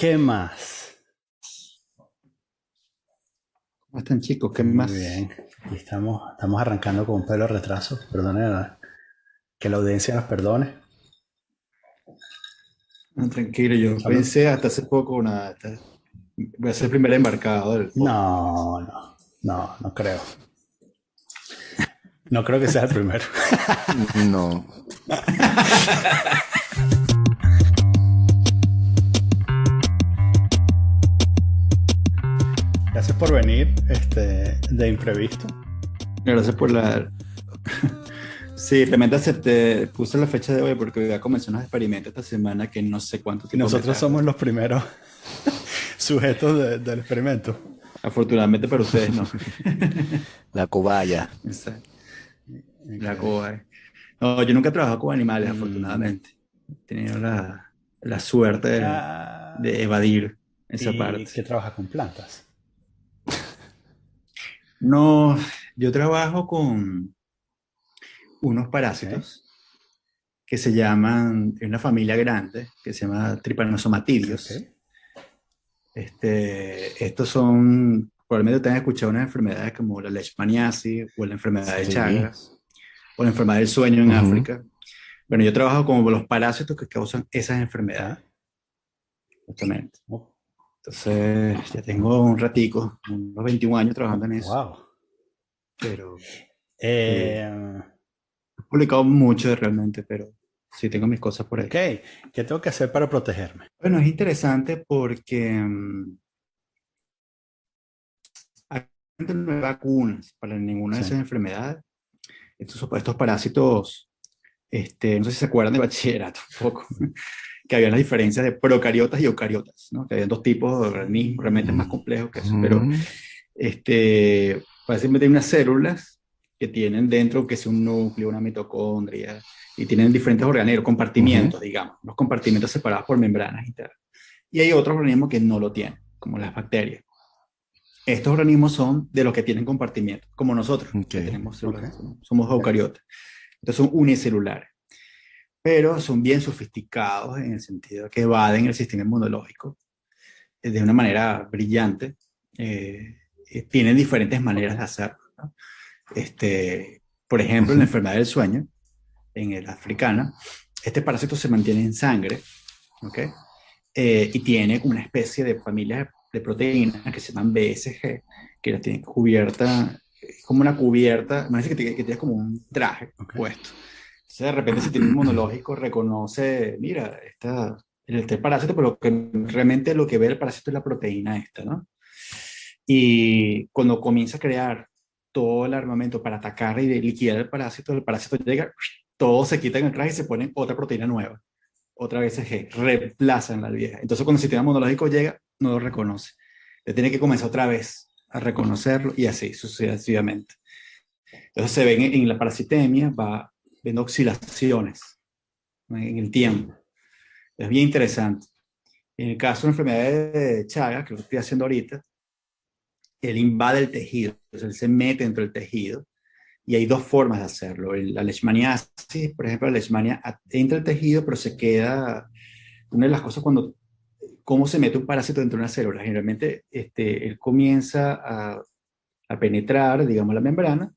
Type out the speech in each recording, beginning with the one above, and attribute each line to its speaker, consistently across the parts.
Speaker 1: ¿Qué más?
Speaker 2: ¿Cómo están, chicos? ¿Qué
Speaker 1: Muy
Speaker 2: más?
Speaker 1: bien. Aquí estamos arrancando con un pelo de retraso. Perdone, que la audiencia nos perdone.
Speaker 2: No, tranquilo, yo
Speaker 1: Salud.
Speaker 2: pensé hasta hace poco, voy a ser el primer embarcado del podcast.
Speaker 1: No, no, no, no creo. No creo que sea el primero.
Speaker 3: No,
Speaker 1: Gracias por venir, de imprevisto.
Speaker 2: Gracias por la... Sí, realmente acepté, puse la fecha de hoy porque voy a comenzar unos experimentos esta semana que no sé cuánto
Speaker 1: Y
Speaker 2: tiempo me
Speaker 1: nosotros somos
Speaker 2: tarda.
Speaker 1: los primeros sujetos del experimento.
Speaker 2: Afortunadamente para ustedes no.
Speaker 3: la cobaya.
Speaker 2: Exacto. La
Speaker 1: Okay.
Speaker 2: coba. No, yo nunca he trabajado con animales,
Speaker 1: Mm,
Speaker 2: afortunadamente. He tenido la suerte
Speaker 1: ah,
Speaker 2: de evadir esa
Speaker 1: ¿Y
Speaker 2: parte.
Speaker 1: qué trabaja con plantas?
Speaker 2: No, yo trabajo con unos
Speaker 1: Ok,
Speaker 2: parásitos que se llaman, es una familia grande que se llama
Speaker 1: ok.
Speaker 2: Trypanosomatidioides. Estos son, probablemente te han escuchado unas enfermedades como la leishmaniasis o la enfermedad de
Speaker 3: Sí.
Speaker 2: Chagas o la enfermedad del sueño en
Speaker 3: Ujú.
Speaker 2: África. Bueno, yo trabajo con los parásitos que causan esas
Speaker 1: Ok.
Speaker 2: enfermedades, justamente.
Speaker 1: Oh,
Speaker 2: Entonces, ya tengo un ratico, unos 21 años trabajando en eso,
Speaker 1: wow.
Speaker 2: pero
Speaker 1: Eh,
Speaker 2: eh, he publicado mucho realmente, pero sí tengo mis cosas por
Speaker 1: ok,
Speaker 2: ahí.
Speaker 1: ¿qué tengo que hacer para protegerme?
Speaker 2: Bueno, es interesante porque actualmente no hay vacunas para ninguna de
Speaker 1: Sí.
Speaker 2: esas enfermedades. Estos parásitos, no sé si se acuerdan de bachillerato un poco, que había las diferencias de procariotas y eucariotas, ¿no? Que había dos tipos de organismos, realmente es más complejo que eso, pero
Speaker 3: Ujú.
Speaker 2: básicamente hay unas células que tienen dentro que es un núcleo, una mitocondria, y tienen diferentes organelos,
Speaker 3: Ujú.
Speaker 2: compartimientos, digamos, los compartimentos separados por membranas internas. Y hay otros organismos que no lo tienen, como las bacterias. Estos organismos son de los que tienen compartimientos, como nosotros,
Speaker 3: Ok.
Speaker 2: que tenemos
Speaker 1: Ok.
Speaker 2: células, somos eucariotas. Entonces son unicelulares, pero son bien sofisticados en el sentido que evaden el sistema inmunológico de una manera brillante. Eh, Tienen diferentes
Speaker 1: Ok.
Speaker 2: maneras de hacerlo, ¿no? Por ejemplo, en la
Speaker 3: Ujú.
Speaker 2: enfermedad del sueño, en el africana, este parásito se mantiene en sangre, ¿ok? Y tiene una especie de familia de proteínas que se llaman BSG, que la tienen cubierta, es como una cubierta, imagínate que tienes como un traje
Speaker 1: Ok.
Speaker 2: puesto. Entonces, de repente, el sistema inmunológico reconoce, mira, este parásito, pero que realmente lo que ve el parásito es la proteína esta, ¿no? Y cuando comienza a crear todo el armamento para atacar y liquidar el parásito llega, todos se quitan el traje y se ponen otra proteína nueva, otra vez G, reemplazan la vieja. Entonces cuando el sistema inmunológico llega, no lo reconoce. Le tiene que comenzar otra vez a reconocerlo y así sucesivamente. Entonces se ven en la parasitemia, va viendo oscilaciones, ¿no? En el tiempo. Es bien interesante. En el caso de la enfermedad de Chagas, que lo estoy haciendo ahorita, él invade el tejido, entonces él se mete dentro del tejido y hay dos formas de hacerlo. La leishmaniasis, por ejemplo, la leishmania entra el tejido, pero se queda, una de las cosas cuando, cómo se mete un parásito dentro de una célula, generalmente él comienza a penetrar, digamos, la membrana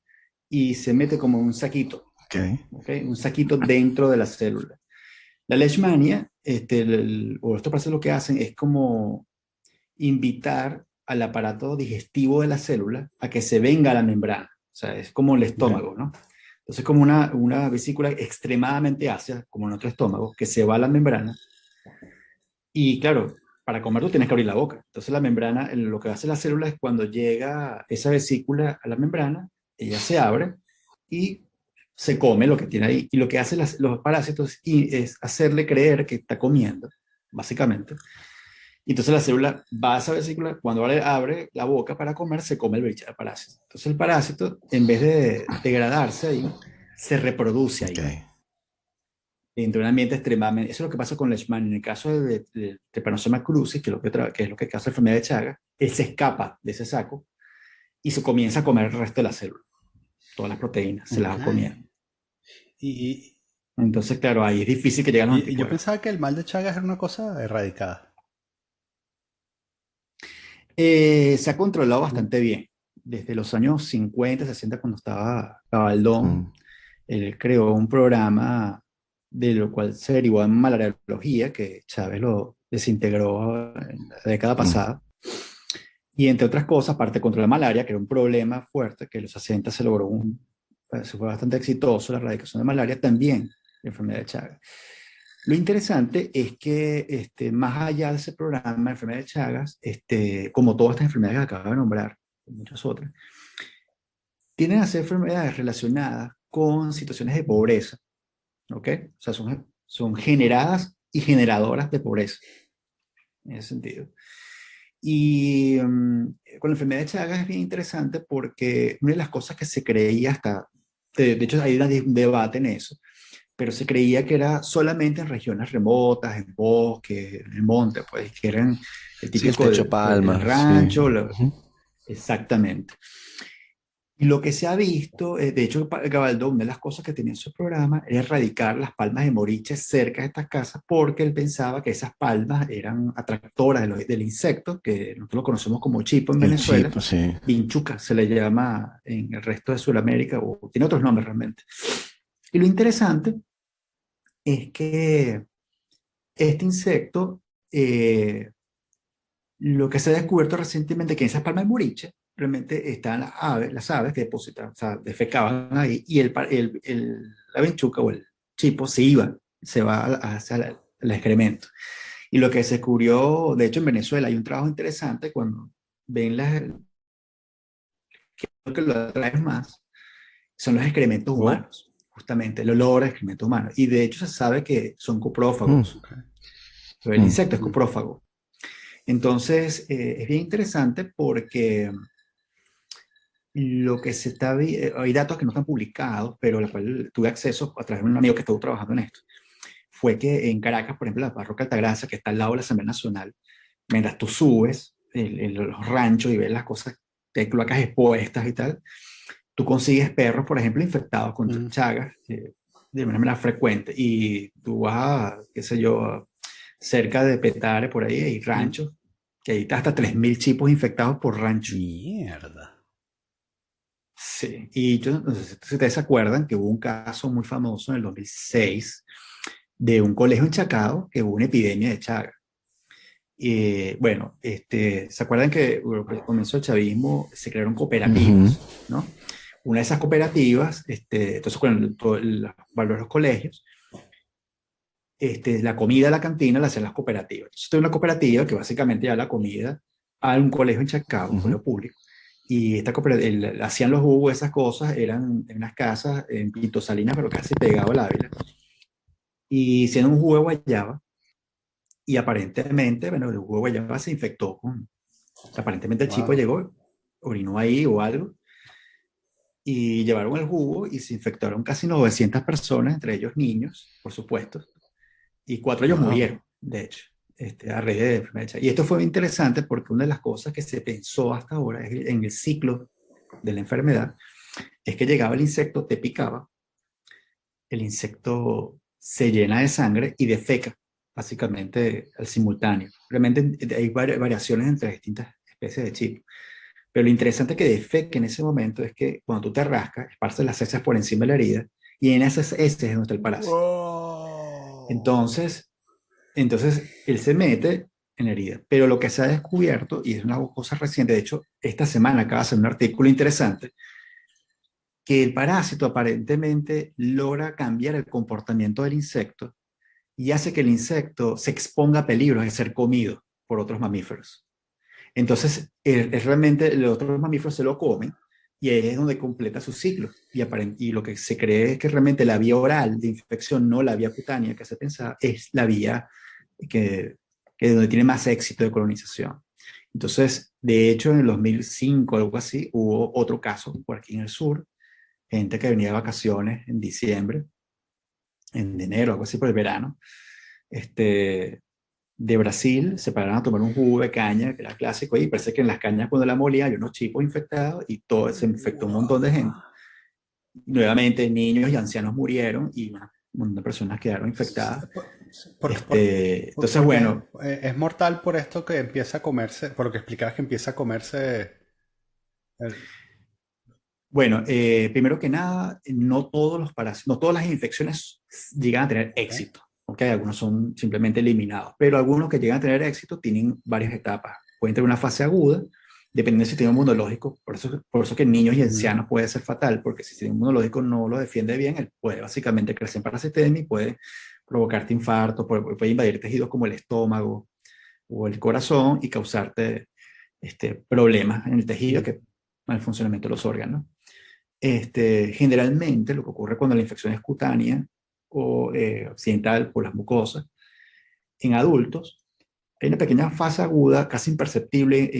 Speaker 2: y se mete como un saquito,
Speaker 3: Ok.
Speaker 2: ¿okay? Un saquito dentro de la célula. La leishmania, o estos parásitos lo que hacen es como invitar al aparato digestivo de la célula a que se venga a la membrana. O sea, es como el
Speaker 1: Ok.
Speaker 2: estómago, ¿no? Entonces, como una vesícula extremadamente ácida, como nuestro estómago, que se va a la membrana. Y claro, para comer tú tienes que abrir la boca. Entonces, la membrana, lo que hace la célula es cuando llega esa vesícula a la membrana, ella se abre y se come lo que tiene ahí. Y lo que hacen los parásitos es hacerle creer que está comiendo, básicamente. Y entonces la célula va a esa vesícula, cuando abre la boca para comer, se come el parásito. Entonces el parásito, en vez de degradarse ahí, se reproduce
Speaker 3: Ok.
Speaker 2: ahí, dentro de un ambiente extremadamente... Eso es lo que pasa con Leishman. En el caso de Trypanosoma cruzi, que es lo que causa la enfermedad de Chagas, él se escapa de ese saco y se comienza a comer el resto de la célula. Todas las proteínas se las
Speaker 1: Ok.
Speaker 2: va comiendo.
Speaker 1: Y,
Speaker 2: Entonces, claro, ahí es difícil que lleguen los
Speaker 1: y yo
Speaker 2: anticuerpos.
Speaker 1: pensaba que el mal de Chagas era una cosa erradicada.
Speaker 2: Se ha controlado bastante bien. Desde los años 50, 60, cuando estaba Cabaldón,
Speaker 3: Mm,
Speaker 2: él creó un programa de lo cual se derivó en malariología, que Chávez lo desintegró en la década
Speaker 3: mm,
Speaker 2: pasada. Y entre otras cosas, aparte contra la malaria, que era un problema fuerte, que en los 60 se logró se fue bastante exitoso la erradicación de malaria, también la enfermedad de Chagas. Lo interesante es que más allá de ese programa de enfermedad de Chagas, como todas estas enfermedades que acabo de nombrar, y muchas otras, tienen a ser enfermedades relacionadas con situaciones de pobreza, ¿ok? O sea, son generadas y generadoras de pobreza, en ese sentido. Y con la enfermedad de Chagas es bien interesante porque una de las cosas que se creía de hecho hay un debate en eso, pero se creía que era solamente en regiones remotas, en bosques, en el monte, pues, que eran el
Speaker 3: sí, el
Speaker 2: típico
Speaker 3: techo
Speaker 2: del
Speaker 3: palma, sí.
Speaker 2: rancho,
Speaker 3: Ujú.
Speaker 2: exactamente. Y lo que se ha visto, de hecho, Gabaldón, una de las cosas que tenía en su programa era erradicar las palmas de moriche cerca de estas casas, porque él pensaba que esas palmas eran atractoras del insecto, que nosotros lo conocemos como chipo en
Speaker 3: El
Speaker 2: Venezuela,
Speaker 3: chip, sí.
Speaker 2: vinchuca se le llama en el resto de Sudamérica, o tiene otros nombres realmente. Y lo interesante es que este insecto, lo que se ha descubierto recientemente, que en esas palmas de moriche realmente están las aves que depositan, o sea, defecaban ahí, y la vinchuca o el chipo se va hacia el excremento. Y lo que se descubrió, de hecho en Venezuela hay un trabajo interesante cuando ven lo que lo atrae más, son los excrementos
Speaker 1: Oh,
Speaker 2: humanos, justamente el olor a excrementos humanos. Y de hecho se sabe que son
Speaker 3: Mm,
Speaker 2: coprófagos,
Speaker 1: ok.
Speaker 2: pero el
Speaker 3: mm,
Speaker 2: insecto es coprófago. Entonces, es bien interesante porque lo que hay datos que no están publicados, pero a los cuales tuve acceso a través de un amigo que estuvo trabajando en esto, fue que en Caracas, por ejemplo, la parroquia Altagracia, que está al lado de la Asamblea Nacional, mientras tú subes los ranchos y ves las cosas de cloacas expuestas y tal, tú consigues perros, por ejemplo, infectados con
Speaker 1: Mm.
Speaker 2: chagas de una manera frecuente. Y tú vas qué sé yo, cerca de Petare, por ahí, hay
Speaker 1: Mm.
Speaker 2: ranchos, que hay hasta 3.000 chipos infectados por rancho.
Speaker 1: Mierda.
Speaker 2: Sí, y yo no sé si ustedes se acuerdan que hubo un caso muy famoso en el 2006 de un colegio en Chacao que hubo una epidemia de Chaga. Bueno, ¿se acuerdan que comenzó el chavismo? Se crearon
Speaker 3: ujú.
Speaker 2: cooperativas, ¿no? Una de esas cooperativas, entonces con los valores de los colegios, la comida de la cantina la hacían las cooperativas. Entonces, tuve una cooperativa que básicamente llevaba la comida a un colegio en Chacao, un
Speaker 3: Ujú.
Speaker 2: colegio público, y esta cooperativa, hacían los jugos, esas cosas, eran en unas casas en Pinto Salinas, pero casi pegado al Ávila, y hicieron un jugo de guayaba, y aparentemente, bueno, el jugo de guayaba se infectó o sea, aparentemente el chico
Speaker 1: Wow.
Speaker 2: llegó, orinó ahí o algo, y llevaron el jugo y se infectaron casi 900 personas, entre ellos niños, por supuesto, y 4 de ellos
Speaker 1: Wow.
Speaker 2: murieron, de hecho, a raíz de enfermedad de Chagas. Y esto fue interesante porque una de las cosas que se pensó hasta ahora en el ciclo de la enfermedad es que llegaba el insecto, te picaba, el insecto se llena de sangre y defeca, básicamente al simultáneo. Realmente hay variaciones entre distintas especies de chip. Pero lo interesante que defeque en ese momento es que cuando tú te rascas, esparces las heces por encima de la herida y en esas heces es donde está el parásito.
Speaker 1: Wow.
Speaker 2: Entonces, él se mete en la herida. Pero lo que se ha descubierto, y es una cosa reciente, de hecho, esta semana acaba de hacer un artículo interesante, que el parásito aparentemente logra cambiar el comportamiento del insecto y hace que el insecto se exponga a peligros de ser comido por otros mamíferos. Entonces, realmente los otros mamíferos se lo comen y ahí es donde completa su ciclo. Y lo que se cree es que realmente la vía oral de infección, no la vía cutánea que se pensaba, es la vía que, que donde tiene más éxito de colonización. Entonces, de hecho, en el 2005, algo así, hubo otro caso por aquí en el sur, gente que venía de vacaciones en diciembre, en enero, algo así por el verano, este, de Brasil, se pararon a tomar un jugo de caña, que era clásico, y parece que en las cañas cuando la molía había unos chipos infectados y todo se infectó un montón de gente.
Speaker 1: Wow.
Speaker 2: Nuevamente niños y ancianos murieron y un montón de personas quedaron infectadas. Entonces,
Speaker 1: Porque
Speaker 2: bueno,
Speaker 1: es mortal por esto que empieza a comerse, por lo que explicabas que empieza a comerse. el-
Speaker 2: bueno, primero que nada, no todos los parásitos, no todas las infecciones llegan a tener
Speaker 1: ¿eh?
Speaker 2: éxito, ¿ok? Algunos son simplemente eliminados, pero algunos que llegan a tener éxito tienen varias etapas. Pueden tener una fase aguda, dependiendo del sistema inmunológico, por eso que en niños y
Speaker 1: Ujú.
Speaker 2: ancianos puede ser fatal, porque si el sistema inmunológico no lo defiende bien, él puede básicamente crecer en parasitemia y puede provocarte infarto, puede invadir tejidos como el estómago o el corazón y causarte problemas en el tejido que mal funcionamiento de los órganos. Generalmente lo que ocurre cuando la infección es cutánea o occidental por las mucosas, en adultos, hay una pequeña fase aguda casi imperceptible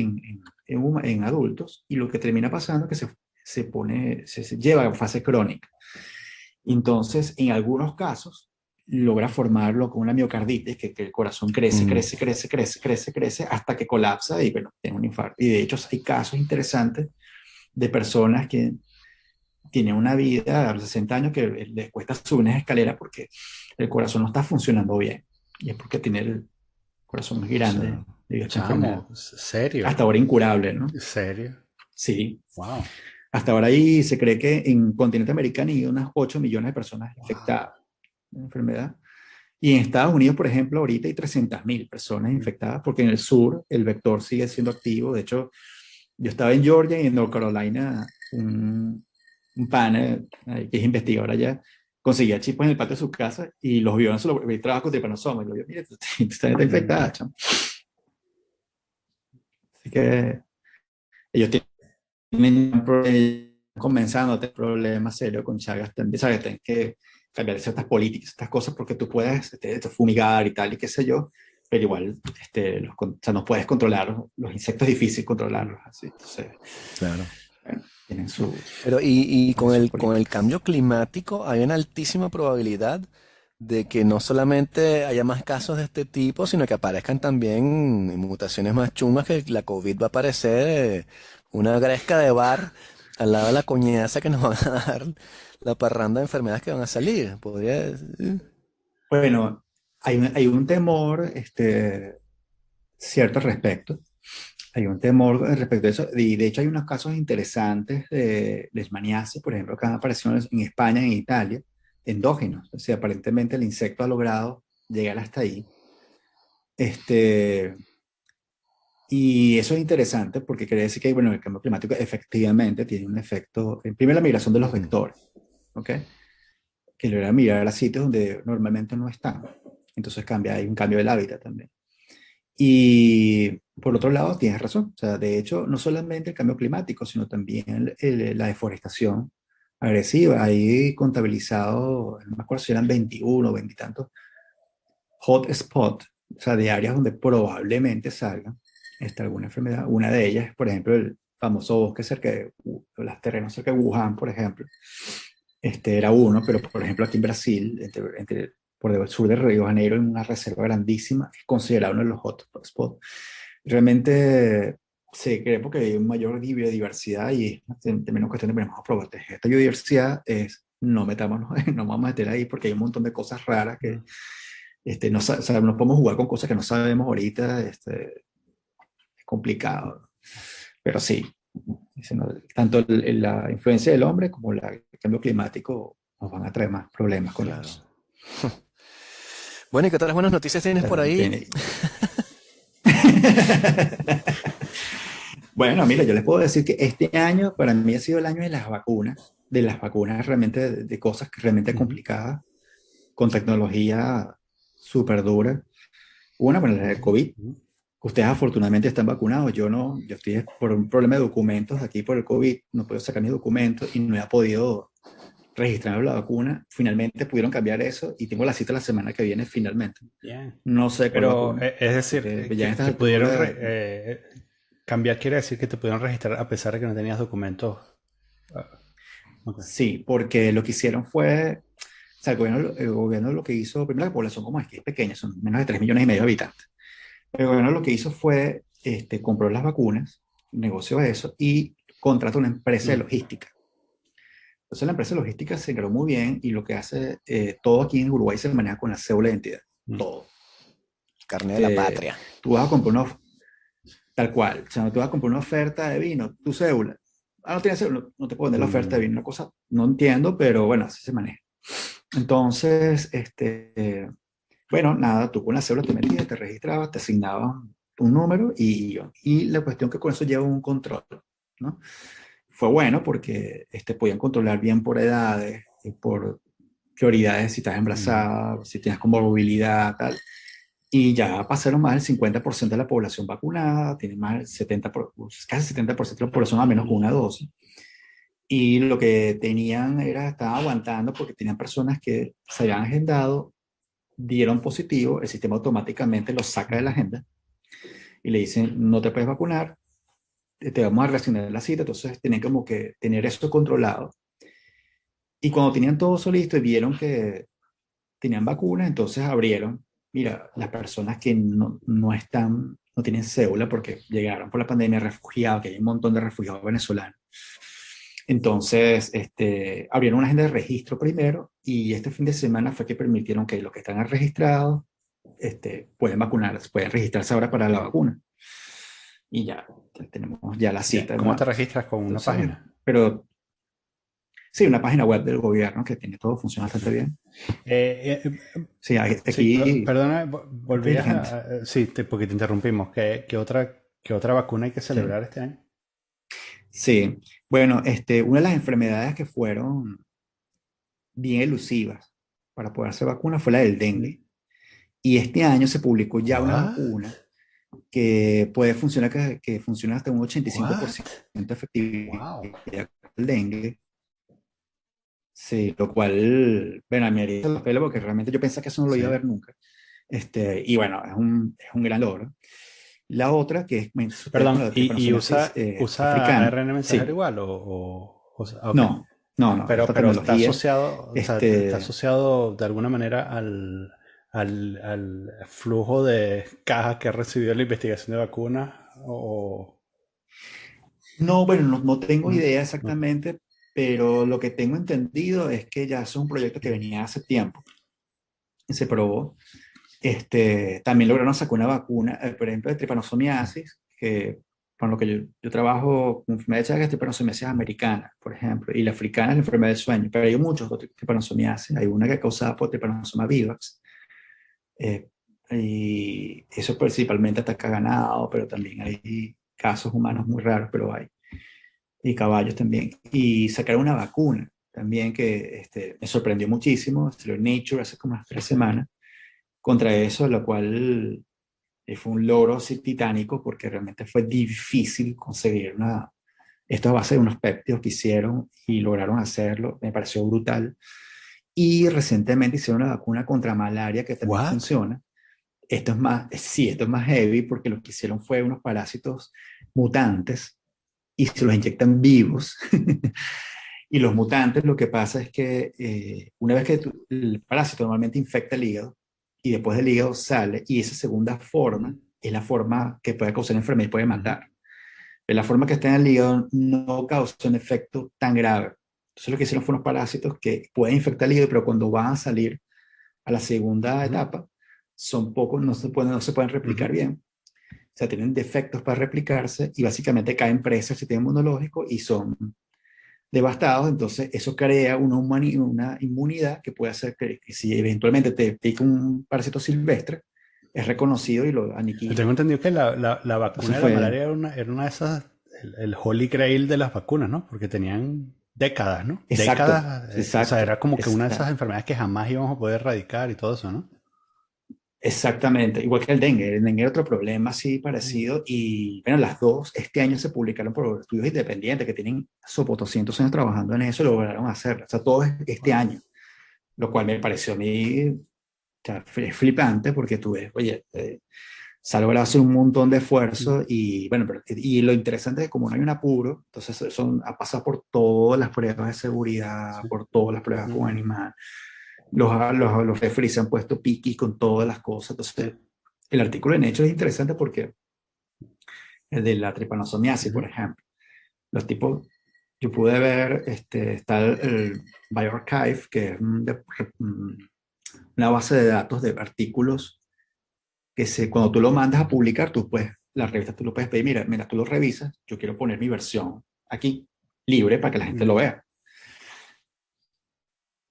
Speaker 2: en adultos y lo que termina pasando es que se lleva a fase crónica. Entonces, en algunos casos, logra formarlo con una miocarditis, que el corazón crece,
Speaker 3: Mm,
Speaker 2: crece, crece, crece, crece, crece, hasta que colapsa y, bueno, tiene un infarto. Y de hecho, hay casos interesantes de personas que tienen una vida a los 60 años que les cuesta subir unas escaleras porque el corazón no está funcionando bien. Y es porque tiene el corazón muy grande
Speaker 3: so-
Speaker 2: debido a esta enfermedad.
Speaker 1: Chamo, serio,
Speaker 2: Hasta ahora incurable, ¿no?
Speaker 1: serio.
Speaker 2: Sí.
Speaker 1: Wow,
Speaker 2: Hasta ahora ahí se cree que en continente americano hay unas 8 millones de personas infectadas
Speaker 1: wow.
Speaker 2: de la enfermedad. Y en Estados Unidos, por ejemplo, ahorita hay 300.000 personas infectadas porque en el sur el vector sigue siendo activo. De hecho, yo estaba en Georgia y en North Carolina, un pana que es investigador allá, conseguía chipos en el patio de su casa y los vio en su trabajo con tripanosoma. Y lo vio, mira, está infectada, chamo. Así que ellos tienen comenzando a tener problemas serios con Chagas también, ¿sabes? Tienen que cambiar ciertas políticas, estas cosas, porque tú puedes fumigar y tal, y qué sé yo, pero igual o sea, no puedes controlar los insectos, es difícil controlarlos, así. Entonces,
Speaker 3: claro.
Speaker 2: bueno, tienen su,
Speaker 3: Pero y
Speaker 2: tienen
Speaker 3: con
Speaker 2: sus
Speaker 3: con el
Speaker 2: políticas.
Speaker 3: cambio climático hay una altísima probabilidad de que no solamente haya más casos de este tipo, sino que aparezcan también mutaciones más chungas que la COVID va a aparecer una gresca de bar al lado de la coñaza que nos van a dar la parranda de enfermedades que van a salir. Podría...
Speaker 2: Bueno, hay un temor cierto al respecto. Hay un temor respecto a eso. Y de hecho hay unos casos interesantes de leishmaniasis, por ejemplo, que han aparecido en España, en Italia, endógenos. O sea, aparentemente el insecto ha logrado llegar hasta ahí. Este, y eso es interesante porque quiere decir que, bueno, el cambio climático efectivamente tiene un efecto, en primero la migración de los
Speaker 3: Ujú.
Speaker 2: vectores, ¿ok? Que logra migrar a sitios donde normalmente no están. Entonces hay un cambio del hábitat también. Y por otro lado, tienes razón. O sea, de hecho, no solamente el cambio climático, sino también la deforestación agresiva. Ahí contabilizado, no me acuerdo si eran 21 o 20 y tantos hot spot, o sea, de áreas donde probablemente salga alguna enfermedad. Una de ellas es, por ejemplo, el famoso bosque cerca de los terrenos cerca de Wuhan, por ejemplo. Era uno, pero por ejemplo aquí en Brasil, por el sur de Río de Janeiro, en una reserva grandísima, es considerado uno de los hotspots. Realmente se cree porque hay mayor biodiversidad y también cuestión de venimos a proteger esta biodiversidad es no metámonos, no vamos a meter ahí porque hay un montón de cosas raras que no, o sea, no podemos jugar con cosas que no sabemos ahorita, es complicado. Pero sí, tanto la influencia del hombre como el cambio climático nos van a traer más problemas con
Speaker 3: Claro.
Speaker 2: ellos.
Speaker 3: Bueno, ¿y qué otras buenas noticias tienes por
Speaker 2: Pero
Speaker 3: ahí?
Speaker 2: bueno, mira, yo les puedo decir que este año para mí ha sido el año de las vacunas realmente, de cosas que realmente
Speaker 1: Ujú.
Speaker 2: complicadas, con tecnología súper dura. Una, bueno, la del COVID.
Speaker 1: Ujú.
Speaker 2: Ustedes afortunadamente están vacunados, yo no, yo estoy por un problema de documentos aquí por el COVID, no puedo sacar mis documentos y no he podido registrar la vacuna. Finalmente pudieron cambiar eso y tengo la cita la semana que viene finalmente.
Speaker 1: Bien.
Speaker 2: No sé cuál
Speaker 1: Pero
Speaker 2: vacuna.
Speaker 1: es
Speaker 2: Así
Speaker 1: decir,
Speaker 2: que ya en estas
Speaker 1: que pudieron
Speaker 2: alturas,
Speaker 1: cambiar quiere decir que te pudieron registrar a pesar de que no tenías documentos. Ah, ok.
Speaker 2: sí, porque lo que hicieron fue, o sea, el gobierno lo que hizo, primero la población como es que es pequeña, son menos de 3 millones y medio de habitantes. El gobierno lo que hizo fue, compró las vacunas, negoció eso y contrató una empresa de
Speaker 1: Mm,
Speaker 2: logística Entonces la empresa logística se encargó muy bien y lo que hace, todo aquí en Uruguay se maneja con la cédula de identidad,
Speaker 1: Mm.
Speaker 2: todo.
Speaker 3: Carne de la patria.
Speaker 2: Tú vas a comprar tal cual, o sea, no te vas a comprar una oferta de vino, tu cédula. Ah, no tienes cédula, no te puedo vender la oferta de vino, una cosa, no entiendo, pero bueno, así se maneja. Entonces, bueno, nada, tú con la cédula te metías, te registrabas, te asignaban un número y la cuestión que con eso lleva un control, ¿no? Fue bueno porque podían controlar bien por edades, y por prioridades, si estás embarazada, si tienes comorbilidad, tal. Y ya pasaron más del 50% de la población vacunada, tiene más del 70%, casi 70% de la población a menos con una dosis. Y lo que tenían era, estaban aguantando porque tenían personas que se habían agendado, dieron positivo, el sistema automáticamente los saca de la agenda y le dicen, no te puedes vacunar, te vamos a reaccionar la cita. Entonces tenían como que tener eso controlado. Y cuando tenían todo eso listo y vieron que tenían vacunas, entonces abrieron, mira, las personas que no están, no tienen cédula porque llegaron por la pandemia refugiados, que hay un montón de refugiados venezolanos. Entonces, abrieron una agenda de registro primero y este fin de semana fue que permitieron que los que están registrados, pueden vacunarse, pueden registrarse ahora para la vacuna. Y ya tenemos ya la cita el
Speaker 1: ¿Cómo te
Speaker 2: martes.
Speaker 1: registras con una
Speaker 2: Entonces,
Speaker 1: página?
Speaker 2: pero sí, una página web del gobierno que tiene todo, funciona bastante bien.
Speaker 1: Eh, eh,
Speaker 2: Sí,
Speaker 1: sí,
Speaker 2: aquí
Speaker 1: perdona, volvías
Speaker 2: inteligente.
Speaker 1: sí, porque te interrumpimos. ¿Qué otra vacuna hay que
Speaker 2: Sí.
Speaker 1: celebrar este año?
Speaker 2: Sí, bueno, una de las enfermedades que fueron bien elusivas para poder hacer vacuna fue la del dengue. Y este año se publicó ya una
Speaker 1: What?
Speaker 2: vacuna que puede funcionar, que funciona hasta un 85%
Speaker 1: What?
Speaker 2: de efectividad
Speaker 1: Wow.
Speaker 2: contra el dengue. Sí, lo cual, bueno, me haría los pelos porque realmente yo pensaba que eso no lo iba a
Speaker 1: Sí.
Speaker 2: ver nunca. Y bueno, es un gran logro. La otra, que es, me sucede con
Speaker 1: Perdón,
Speaker 2: la
Speaker 1: ¿y
Speaker 2: tripanosomiasis
Speaker 1: usa
Speaker 2: africana.
Speaker 1: ARN mensajero
Speaker 2: Sí,
Speaker 1: igual ok.
Speaker 2: no, no, no,
Speaker 1: Pero,
Speaker 2: esta
Speaker 1: pero está
Speaker 2: tecnología,
Speaker 1: asociado, o sea, está
Speaker 2: este,
Speaker 1: asociado de alguna manera al flujo de cajas que ha recibido la investigación de vacunas o...
Speaker 2: no, bueno, no tengo
Speaker 1: Mm,
Speaker 2: idea
Speaker 1: ok.
Speaker 2: exactamente, pero lo que tengo entendido es que ya es un proyecto que venía hace tiempo y se probó. También lograron sacar una vacuna, por ejemplo, de tripanosomiasis, que con lo que yo trabajo con enfermedad de Chagas, tripanosomiasis americana, por ejemplo, y la africana es la enfermedad del sueño, pero hay muchos otros tripanosomiasis. Hay una que es causada por tripanosoma vivax, eh, y eso principalmente ataca ganado, pero también hay casos humanos muy raros, pero hay, y caballos también. Y sacaron una vacuna también que me sorprendió muchísimo, salió en Nature hace como unas 3 semanas, contra eso, lo cual fue un logro así titánico porque realmente fue difícil conseguir esto a base de unos péptidos que hicieron y lograron hacerlo, me pareció brutal. Y recientemente hicieron una vacuna contra malaria que también
Speaker 1: What?
Speaker 2: funciona. Esto es más, sí, esto es más heavy porque lo que hicieron fue unos parásitos mutantes y se los inyectan vivos. Y los mutantes, lo que pasa es que una vez que el parásito normalmente infecta el hígado y después del hígado sale, y esa segunda forma
Speaker 1: Ujú,
Speaker 2: es la forma que puede causar enfermedad y puede
Speaker 1: ujú.
Speaker 2: matar. Pero la forma que está en el hígado no causa un efecto tan grave. Entonces lo que hicieron fueron unos parásitos que pueden infectar el hígado, pero cuando van a salir a la segunda
Speaker 1: Ujú,
Speaker 2: etapa, son pocos, no se pueden replicar
Speaker 1: ujú.
Speaker 2: bien. O sea, tienen defectos para replicarse y básicamente caen presas al sistema inmunológico y son devastados. Entonces eso crea una inmunidad que puede hacer que si eventualmente te pica un parásito silvestre, es reconocido y lo
Speaker 1: Yo
Speaker 2: aniquila.
Speaker 1: tengo entendido que la vacuna
Speaker 2: Entonces
Speaker 1: de la
Speaker 2: fue
Speaker 1: malaria era una de esas, el holy grail de las vacunas, ¿no? Porque tenían décadas, ¿no?
Speaker 2: exacto,
Speaker 1: Décadas, o sea,
Speaker 2: exacto,
Speaker 1: era como que una de esas
Speaker 2: exacto.
Speaker 1: enfermedades que jamás íbamos a poder erradicar y todo eso, ¿no?
Speaker 2: Exactamente, igual que el dengue era otro problema así
Speaker 1: Mm.
Speaker 2: parecido y bueno, las dos este año se publicaron por estudios independientes que tienen sopo 200 años trabajando en eso, lograron hacerlo, o sea, todo este
Speaker 1: Wow.
Speaker 2: año, lo cual me pareció a mí, o sea, flipante porque tú ves, oye, se ha logrado hacer un montón de
Speaker 1: Mm.
Speaker 2: esfuerzo y bueno, y lo interesante es que como no hay un apuro, entonces ha pasado por todas las pruebas de seguridad,
Speaker 1: Sí.
Speaker 2: por todas las pruebas con
Speaker 1: Ujú.
Speaker 2: animal, los referees se han puesto piquis con todas las cosas,
Speaker 1: Sí.
Speaker 2: entonces el artículo en Hecho es interesante porque el de la tripanosomiasis, por
Speaker 1: Ujú.
Speaker 2: ejemplo, los tipos yo pude ver, está el bioRxiv, que es una base de datos de artículos que cuando tú lo mandas a publicar, la revista tú lo puedes pedir, mira, tú lo revisas, yo quiero poner mi versión aquí, libre, para que la gente lo vea.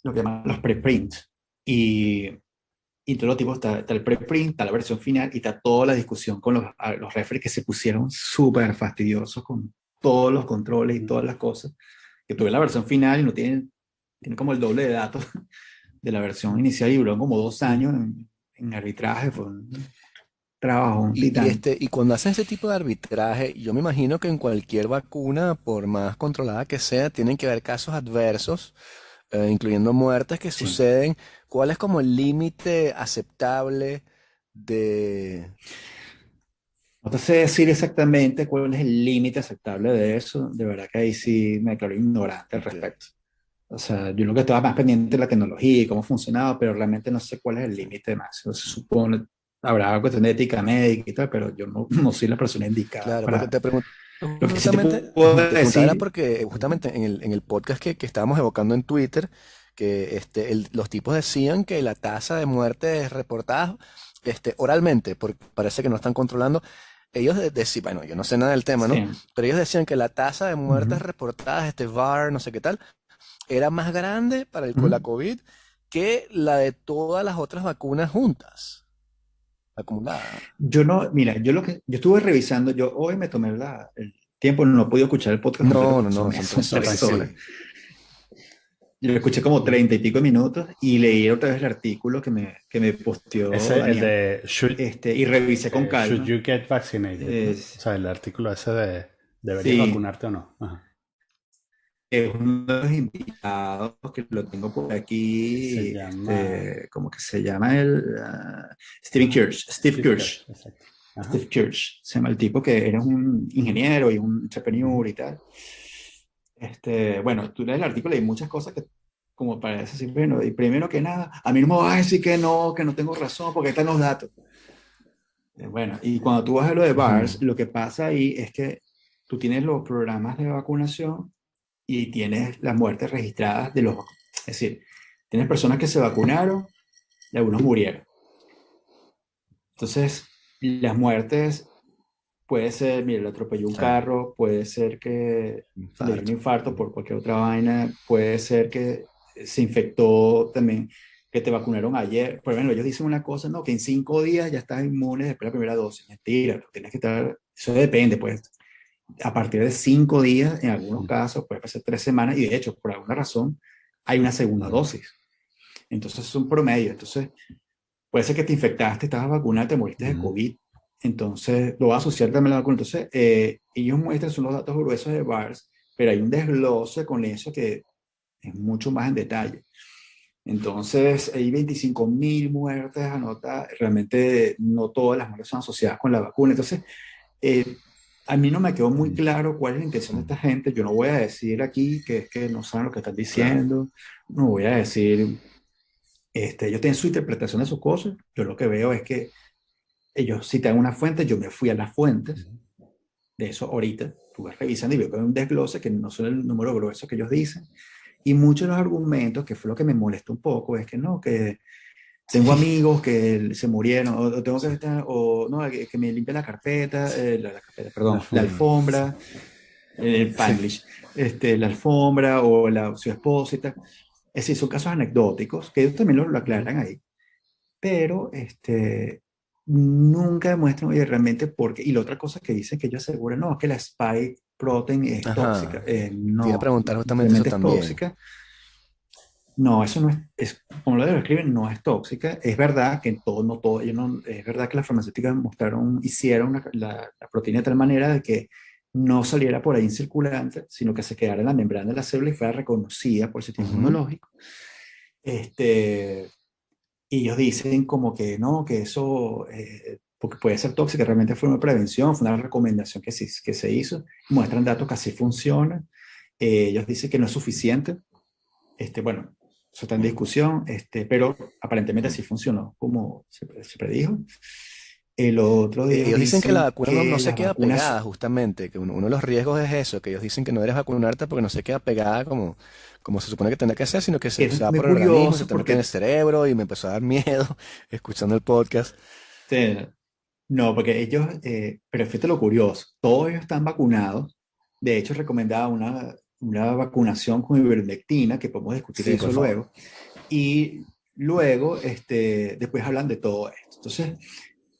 Speaker 2: Lo que llaman los preprints. Y todo lo tipo, está el preprint, está la versión final y está toda la discusión con los referees que se pusieron súper fastidiosos con todos los controles y todas las cosas. Que tuve la versión final y no tiene como el doble de datos de la versión inicial y duró como 2 años en arbitraje. Fue un trabajo, un titán.
Speaker 3: Y cuando hacen ese tipo de arbitraje, yo me imagino que en cualquier vacuna, por más controlada que sea, tienen que haber casos adversos, incluyendo muertes que
Speaker 2: Sí.
Speaker 3: suceden. ¿Cuál es como el límite aceptable de...
Speaker 2: No te sé decir exactamente cuál es el límite aceptable de eso. De verdad que ahí sí me declaro ignorante al
Speaker 3: de-
Speaker 2: respecto. O sea, yo lo que estaba más pendiente de la tecnología y cómo funcionaba, pero realmente no sé cuál es el límite máximo. Se supone, habrá cuestión de ética médica y tal, pero yo no, no soy la persona indicada
Speaker 3: Claro, porque
Speaker 2: para...
Speaker 3: te pregunto
Speaker 2: Lo que sí te
Speaker 3: justamente,
Speaker 2: puedo
Speaker 3: te preguntaba era
Speaker 2: decir,
Speaker 3: porque justamente en el podcast que estábamos evocando en Twitter, que los tipos decían que la tasa de muertes reportadas oralmente, porque parece que no están controlando, ellos decían, bueno, yo no sé nada del tema, ¿no?
Speaker 2: sí.
Speaker 3: Pero ellos decían que la tasa de muertes
Speaker 2: Ujú,
Speaker 3: reportadas, VAR, no sé qué tal, era más grande para la
Speaker 2: ujú.
Speaker 3: COVID que la de todas las otras vacunas juntas, acumuladas.
Speaker 2: Yo no, mira, yo estuve revisando, yo hoy me tomé el tiempo, no he podido escuchar el podcast completo
Speaker 3: No, no,
Speaker 2: porque
Speaker 3: no,
Speaker 2: son,
Speaker 3: son
Speaker 2: son
Speaker 3: 3 horas,
Speaker 2: 3 horas.
Speaker 3: sí.
Speaker 2: Yo lo escuché como 30 y pico minutos y leí otra vez el artículo que me posteó
Speaker 1: Ese, el
Speaker 2: Daniel.
Speaker 1: de
Speaker 2: Y revisé con
Speaker 1: should
Speaker 2: calma.
Speaker 1: you get vaccinated, ¿no? O
Speaker 2: Es,
Speaker 1: sea, el artículo ese de ¿deberías
Speaker 2: sí,
Speaker 1: vacunarte o no? Ajá.
Speaker 2: es uno de los invitados que lo tengo por
Speaker 1: Se
Speaker 2: aquí,
Speaker 1: llama,
Speaker 2: ¿cómo que se llama él? Stephen
Speaker 1: ajá,
Speaker 2: Kirsch, Steve
Speaker 1: Steve
Speaker 2: Kirsch.
Speaker 1: Kirsch, exacto. Ajá.
Speaker 2: Steve Kirsch, se llama el tipo que era un ingeniero y un
Speaker 1: Ujú.
Speaker 2: entrepreneur y tal. Bueno, tú lees el artículo y hay muchas cosas que como parece decir, bueno, y primero que nada, a mí no me vas a decir que no tengo razón, porque ahí están los datos. Bueno, y cuando tú vas a lo de
Speaker 1: Ujú.
Speaker 2: BARS, lo que pasa ahí es que tú tienes los programas de vacunación y tienes las muertes registradas de los... Es decir, tienes personas que se vacunaron y algunos murieron. Entonces, las muertes puede ser, mira, le atropelló un
Speaker 3: Claro,
Speaker 2: carro, puede ser que le dio un
Speaker 3: infarto.
Speaker 2: infarto por cualquier otra vaina, puede ser que se infectó también, que te vacunaron ayer. Por ejemplo, ellos dicen una cosa, no, que en 5 días ya estás inmune después de la primera dosis. Mentira, tienes que estar, eso depende, pues. A partir de 5 días, en algunos casos, puede pasar 3 semanas, y de hecho, por alguna razón, hay una segunda
Speaker 3: Mm,
Speaker 2: dosis. Entonces es un promedio. Entonces, puede ser que te infectaste, estabas vacunado, te moriste de
Speaker 1: Ujú.
Speaker 2: COVID. Entonces, lo va a asociar también a la vacuna. Entonces, ellos muestran son los datos gruesos de VARS, pero hay un desglose con eso que es mucho más en detalle. Entonces, hay 25.000 muertes anotadas. Realmente no todas las muertes son asociadas con la vacuna. Entonces, eh, a mí no me quedó muy claro cuál es la intención de esta gente. Yo no voy a decir aquí que es que no saben lo que están
Speaker 3: claro.
Speaker 2: diciendo. No voy a decir, ellos tienen su interpretación de sus cosas. Yo lo que veo es que ellos citan una fuente, yo me fui a las fuentes de eso ahorita, estuve revisando y veo que hay un desglose que no son el número grueso que ellos dicen. Y muchos de los argumentos, que fue lo que me molestó un poco, es que no, que tengo
Speaker 3: Sí,
Speaker 2: amigos que se murieron, o tengo que
Speaker 1: Sí.
Speaker 2: estar, o no, que me limpie la carpeta, la carpeta,
Speaker 1: La
Speaker 2: perdón, la
Speaker 1: alfombra. Sí.
Speaker 2: alfombra, el
Speaker 1: Sí.
Speaker 2: Spanglish, la alfombra o su esposa y tal. Es decir, son casos anecdóticos, que ellos también lo
Speaker 1: Ujú.
Speaker 2: aclaran ahí, pero nunca demuestran, oye, realmente por qué. Y la otra cosa que dicen que ellos aseguran, no, es que la spike protein es tóxica.
Speaker 3: ajá. Te iba a
Speaker 2: No,
Speaker 3: preguntar justamente eso
Speaker 2: realmente es
Speaker 3: también.
Speaker 2: tóxica. No, eso no como lo describen, no es tóxica. Es verdad que todo, no todo, es verdad que las farmacéuticas hicieron la proteína de tal manera de que no saliera por ahí en circulante, sino que se quedara en la membrana de la célula y fuera reconocida por el sistema
Speaker 3: Ujú.
Speaker 2: inmunológico. Y ellos dicen como que no, que eso, porque puede ser tóxica, realmente fue una prevención, fue una recomendación que se hizo, muestran datos que así funciona. Ellos dicen que no es suficiente, bueno, eso está en discusión, pero aparentemente así funcionó como se predijo. El otro, ellos
Speaker 3: Ellos dicen que la
Speaker 2: dicen
Speaker 3: vacuna no
Speaker 2: que
Speaker 3: se
Speaker 2: las
Speaker 3: queda pegada,
Speaker 2: vacunas,
Speaker 3: justamente, que uno de los riesgos es eso, que ellos dicen que no debes vacunarte porque no se queda pegada como se supone que tendría que ser, sino que
Speaker 2: que
Speaker 3: se
Speaker 2: es
Speaker 3: va
Speaker 2: muy
Speaker 3: por el organismo, se
Speaker 2: curioso
Speaker 3: te mete en el
Speaker 2: porque,
Speaker 3: cerebro y me empezó a dar miedo escuchando el podcast.
Speaker 2: este, no, porque ellos, pero fíjate lo curioso, todos ellos están vacunados. De hecho, recomendaba una vacunación con ivermectina, que podemos discutir
Speaker 3: Sí, por
Speaker 2: eso
Speaker 3: favor.
Speaker 2: luego. Y luego, después hablan de todo esto. Entonces,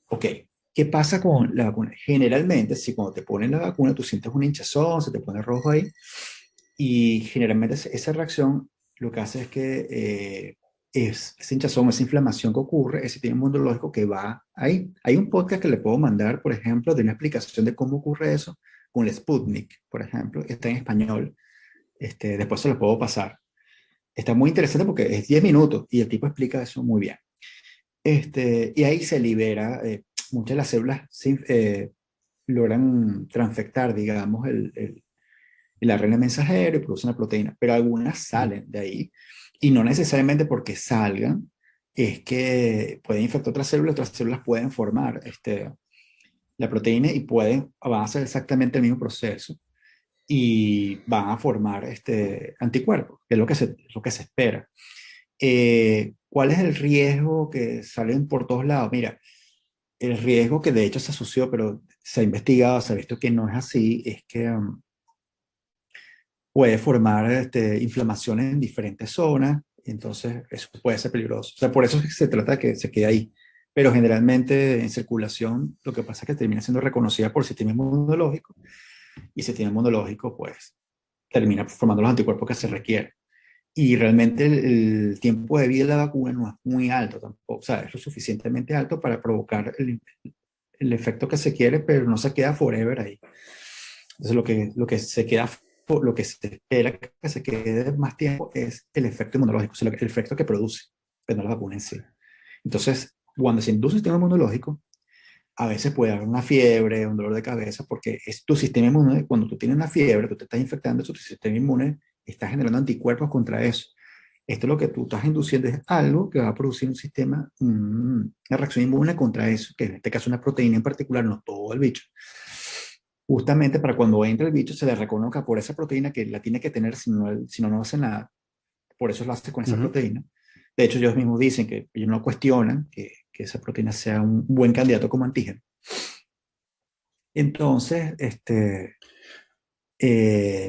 Speaker 2: ok, ¿qué pasa con la vacuna? Generalmente, si cuando te ponen la vacuna tú sientes una hinchazón, se te pone rojo ahí, y generalmente esa reacción lo que hace es que esa hinchazón, esa inflamación que ocurre, ese sistema inmunológico que va ahí. Hay un podcast que le puedo mandar, por ejemplo, de una explicación de cómo ocurre eso con el Sputnik, por ejemplo, está en español, después se lo puedo pasar. Está muy interesante porque es 10 minutos y el tipo explica eso muy bien. Y ahí se libera, muchas de las células logran transfectar, digamos, el ARN mensajero y producen la proteína, pero algunas
Speaker 1: Ujú.
Speaker 2: salen de ahí y no necesariamente porque salgan es que pueden infectar otras células pueden formar la proteína y van a hacer exactamente el mismo proceso y van a formar anticuerpos, que es lo que se espera. ¿Cuál es el riesgo que salen por todos lados? Mira, el riesgo que de hecho se asoció, pero se ha investigado, se ha visto que no es así, es que puede formar inflamaciones en diferentes zonas, y entonces eso puede ser peligroso. O sea, por eso es que se trata de que se quede ahí. Pero generalmente en circulación lo que pasa es que termina siendo reconocida por el sistema inmunológico y el sistema inmunológico pues termina formando los anticuerpos que se requieren. Y realmente el tiempo de vida de la vacuna no es muy alto tampoco, o sea, es lo suficientemente alto para provocar el efecto que se quiere, pero no se queda forever ahí. Entonces lo que se espera que se quede más tiempo es el efecto inmunológico, o sea, el efecto que produce, pero no la vacuna en sí. Entonces, cuando se induce el sistema inmunológico, a veces puede haber una fiebre, un dolor de cabeza, porque es tu sistema inmune, cuando tú tienes una fiebre, tú te estás infectando, tu sistema inmune está generando anticuerpos contra eso. Esto lo que tú estás induciendo es algo que va a producir un sistema, una reacción inmune contra eso, que en este caso una proteína en particular, no todo el bicho. Justamente para cuando entra el bicho se le reconozca por esa proteína que la tiene que tener, si no, no hace nada. Por eso lo hace con esa
Speaker 1: Ujú.
Speaker 2: proteína. De hecho, ellos mismos dicen que ellos no cuestionan que esa proteína sea un buen candidato como antígeno. Entonces,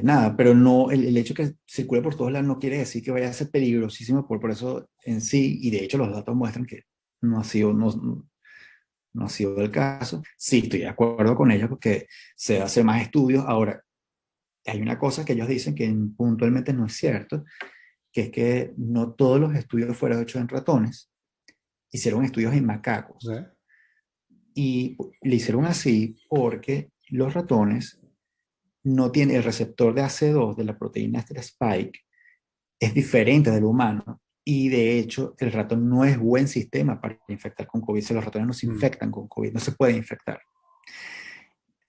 Speaker 2: nada, pero no, el hecho que circule por todos lados no quiere decir que vaya a ser peligrosísimo por eso en sí, y de hecho los datos muestran que no ha sido el caso. Sí, estoy de acuerdo con ellos porque se hace más estudios. Ahora, hay una cosa que ellos dicen que puntualmente no es cierto, que es que no todos los estudios fueron hechos en ratones, hicieron estudios en macacos.
Speaker 1: Ok.
Speaker 2: Y le hicieron así porque los ratones no tienen el receptor de AC2 de la proteína Spike, es diferente del humano. Y de hecho, el ratón no es buen sistema para infectar con COVID. Si los ratones no se
Speaker 1: Mm.
Speaker 2: infectan con COVID, no se pueden infectar.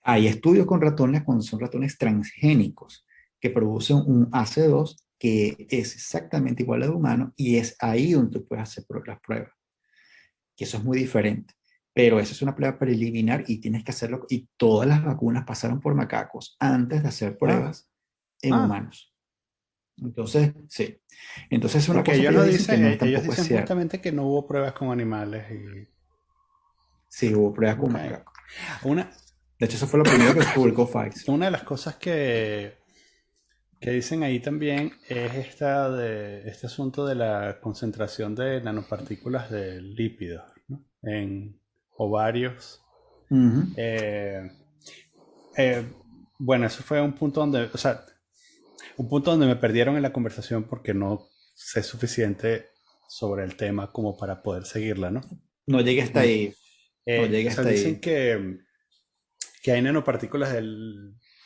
Speaker 2: Hay estudios con ratones cuando son ratones transgénicos que producen un AC2 que es exactamente igual al humano y es ahí donde tú puedes hacer las pruebas. Y eso es muy diferente. Pero esa es una prueba preliminar y tienes que hacerlo. Y todas las vacunas pasaron por macacos antes de hacer
Speaker 1: Ah,
Speaker 2: pruebas en
Speaker 1: ah,
Speaker 2: humanos. Entonces, sí. Entonces es una
Speaker 1: porque
Speaker 2: cosa que
Speaker 1: ellos no
Speaker 2: ellos dicen que
Speaker 1: dicen,
Speaker 2: no es
Speaker 1: ellos
Speaker 2: tampoco es
Speaker 1: dicen
Speaker 2: cierto.
Speaker 1: justamente que no hubo pruebas con animales y...
Speaker 2: Sí, hubo pruebas con
Speaker 1: Ok.
Speaker 2: macacos.
Speaker 1: Una,
Speaker 2: De hecho, eso fue lo primero que publicó Pfizer.
Speaker 1: una de las cosas que dicen ahí también es este asunto de la concentración de nanopartículas de lípidos, ¿no? En ovarios.
Speaker 2: Ujú.
Speaker 1: Eh, eh, bueno, eso fue un punto donde, o sea, un punto donde me perdieron en la conversación porque no sé suficiente sobre el tema como para poder seguirla, ¿no?
Speaker 2: No llegué hasta ahí. No llegué
Speaker 1: O sea,
Speaker 2: hasta
Speaker 1: dicen
Speaker 2: ahí.
Speaker 1: que hay nanopartículas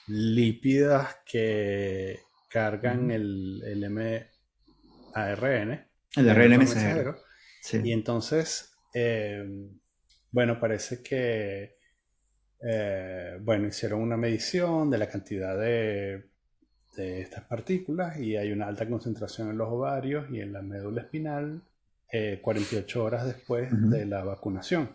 Speaker 1: lípidas que cargan
Speaker 2: Ujú.
Speaker 1: el mARN,
Speaker 2: El
Speaker 1: el
Speaker 2: ARN
Speaker 1: RNA
Speaker 2: mensajero.
Speaker 1: mensajero,
Speaker 2: Sí.
Speaker 1: y entonces, bueno, parece que, bueno, hicieron una medición de la cantidad de estas partículas y hay una alta concentración en los ovarios y en la médula espinal 48 horas después
Speaker 2: Ujú.
Speaker 1: de la vacunación.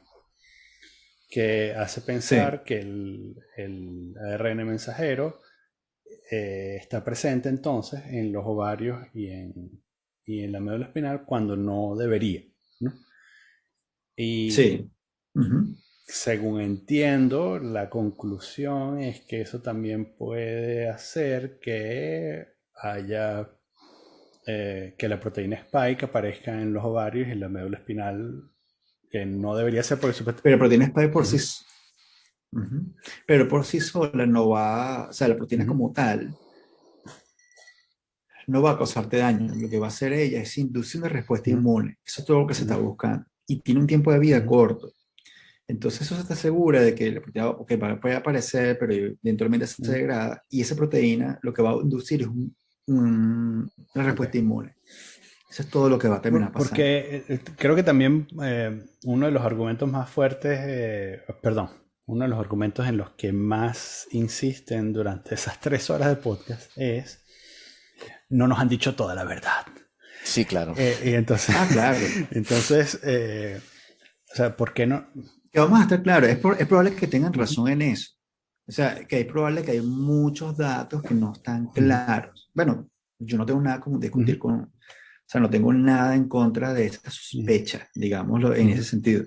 Speaker 1: que hace
Speaker 2: Sí,
Speaker 1: pensar que el ARN mensajero está presente entonces en los ovarios y en la médula espinal cuando no debería, ¿no? Y
Speaker 2: sí. Ujú.
Speaker 1: según entiendo, la conclusión es que eso también puede hacer que haya que la proteína spike aparezca en los ovarios y en la médula espinal, que no debería ser porque supuestamente...
Speaker 2: Pero proteína spike por sí,
Speaker 1: Ujú,
Speaker 2: ujú. Pero por sí sola no va, o sea, la proteína
Speaker 1: ujú,
Speaker 2: como tal no va a causarte daño. Lo que va a hacer ella es inducir una respuesta
Speaker 1: ujú,
Speaker 2: inmune. Eso es todo lo que se está
Speaker 1: ujú,
Speaker 2: buscando. Y tiene un tiempo de vida
Speaker 1: ujú.
Speaker 2: corto. Entonces eso se te asegura de que la proteína okay, puede aparecer, pero eventualmente se
Speaker 1: Ujú.
Speaker 2: degrada. Y esa proteína lo que va a inducir es una
Speaker 1: Ok.
Speaker 2: respuesta inmune. Eso es todo lo que va a terminar pasando.
Speaker 1: Porque creo que también uno de los argumentos más fuertes, perdón, uno de los argumentos en los que más insisten durante esas 3 horas de podcast es, no nos han dicho toda la verdad.
Speaker 3: Sí, claro.
Speaker 1: Y entonces,
Speaker 2: Ah, claro.
Speaker 1: entonces o sea, ¿por qué no?
Speaker 2: Que vamos a estar claros, es probable que tengan
Speaker 1: Ujú,
Speaker 2: razón en eso. O sea, que es probable que hay muchos datos que no están
Speaker 1: ujú,
Speaker 2: claros. Bueno, yo no tengo nada como discutir
Speaker 1: ujú,
Speaker 2: con, o sea, no tengo nada en contra de esta
Speaker 1: ujú,
Speaker 2: sospecha, digámoslo, en ese
Speaker 1: ujú.
Speaker 2: sentido.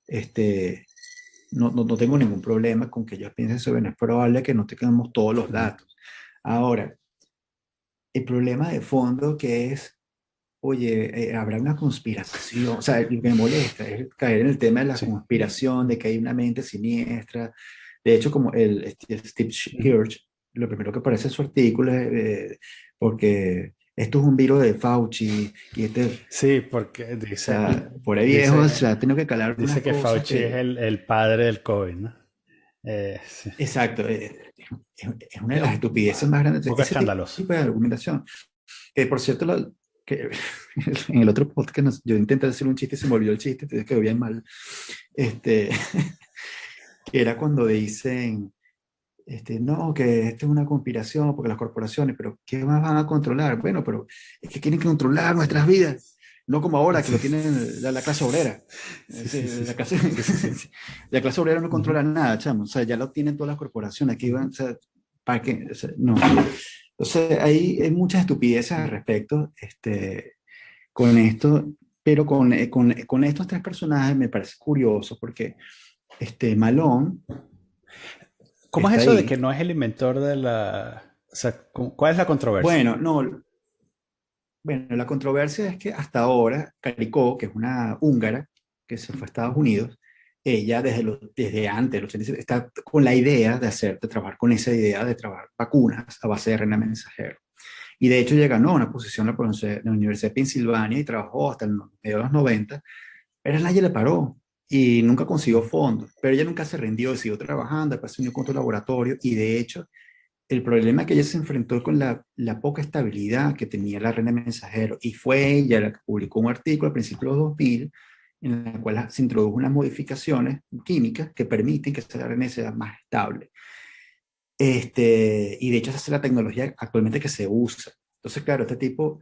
Speaker 2: Este, no tengo ningún problema con que ellos piensen eso, bueno, es probable que no tengamos todos los
Speaker 1: Ujú.
Speaker 2: datos. Ahora, el problema de fondo que es, oye, habrá una conspiración, o sea, lo que me molesta es caer en el tema de la
Speaker 1: Sí.
Speaker 2: conspiración, de que hay una mente siniestra. De hecho, como Steve
Speaker 1: Ujú.
Speaker 2: Kirch, lo primero que aparece en su artículo es, porque esto es un virus de Fauci, y o
Speaker 1: Sí, porque
Speaker 2: sea, por ahí viejo, o
Speaker 1: dice,
Speaker 2: sea, tengo que calar
Speaker 1: dice
Speaker 2: unas
Speaker 1: que
Speaker 2: cosas
Speaker 1: Fauci es
Speaker 2: que,
Speaker 1: el padre del COVID, ¿no? Sí.
Speaker 2: exacto, es una de
Speaker 1: Es
Speaker 2: las estupideces más
Speaker 1: un
Speaker 2: grandes,
Speaker 1: poco
Speaker 2: ese
Speaker 1: escandaloso.
Speaker 2: tipo de argumentación. Que por cierto, que en el otro podcast yo intenté hacer un chiste y se me olvidó el chiste, entonces quedó bien mal. Este, que era cuando dicen, no, que esto es una conspiración porque las corporaciones, pero ¿qué más van a controlar? Bueno, pero es que quieren controlar nuestras vidas, no como ahora que
Speaker 1: Sí,
Speaker 2: lo tienen la clase obrera.
Speaker 1: sí, sí, sí,
Speaker 2: La
Speaker 1: sí,
Speaker 2: clase,
Speaker 1: sí, sí, sí.
Speaker 2: la clase obrera no
Speaker 1: Ujú,
Speaker 2: controla nada, chamo. O sea, ya lo tienen todas las corporaciones. Aquí van,
Speaker 1: ujú,
Speaker 2: o sea, ¿para qué? O sea, no. Entonces, hay muchas estupideces al respecto con esto, pero con estos tres personajes me parece curioso porque Malone
Speaker 1: ¿Cómo es
Speaker 2: está
Speaker 1: eso de que
Speaker 2: ahí.
Speaker 1: no es el inventor de la... O sea, ¿cuál es la controversia?
Speaker 2: Bueno, no, bueno, la controversia es que hasta ahora Caricó, que es una húngara que se fue a Estados Unidos, ella desde antes del 87 está con la idea de trabajar con esa idea de trabajar vacunas a base de RNA mensajero. Y de hecho ella ganó una posición en la Universidad de Pensilvania y trabajó hasta el medio de los 90, pero nadie le paró y nunca consiguió fondos, pero ella nunca se rindió, siguió trabajando, después se unió con otro laboratorio y de hecho el problema que ella se enfrentó con la poca estabilidad que tenía la RNA mensajero y fue ella la que publicó un artículo a principios de los 2000 en el cual se introdujo unas modificaciones químicas que permiten que esa RNA sea más estable. Y de hecho esa es la tecnología actualmente que se usa. Entonces, claro, este tipo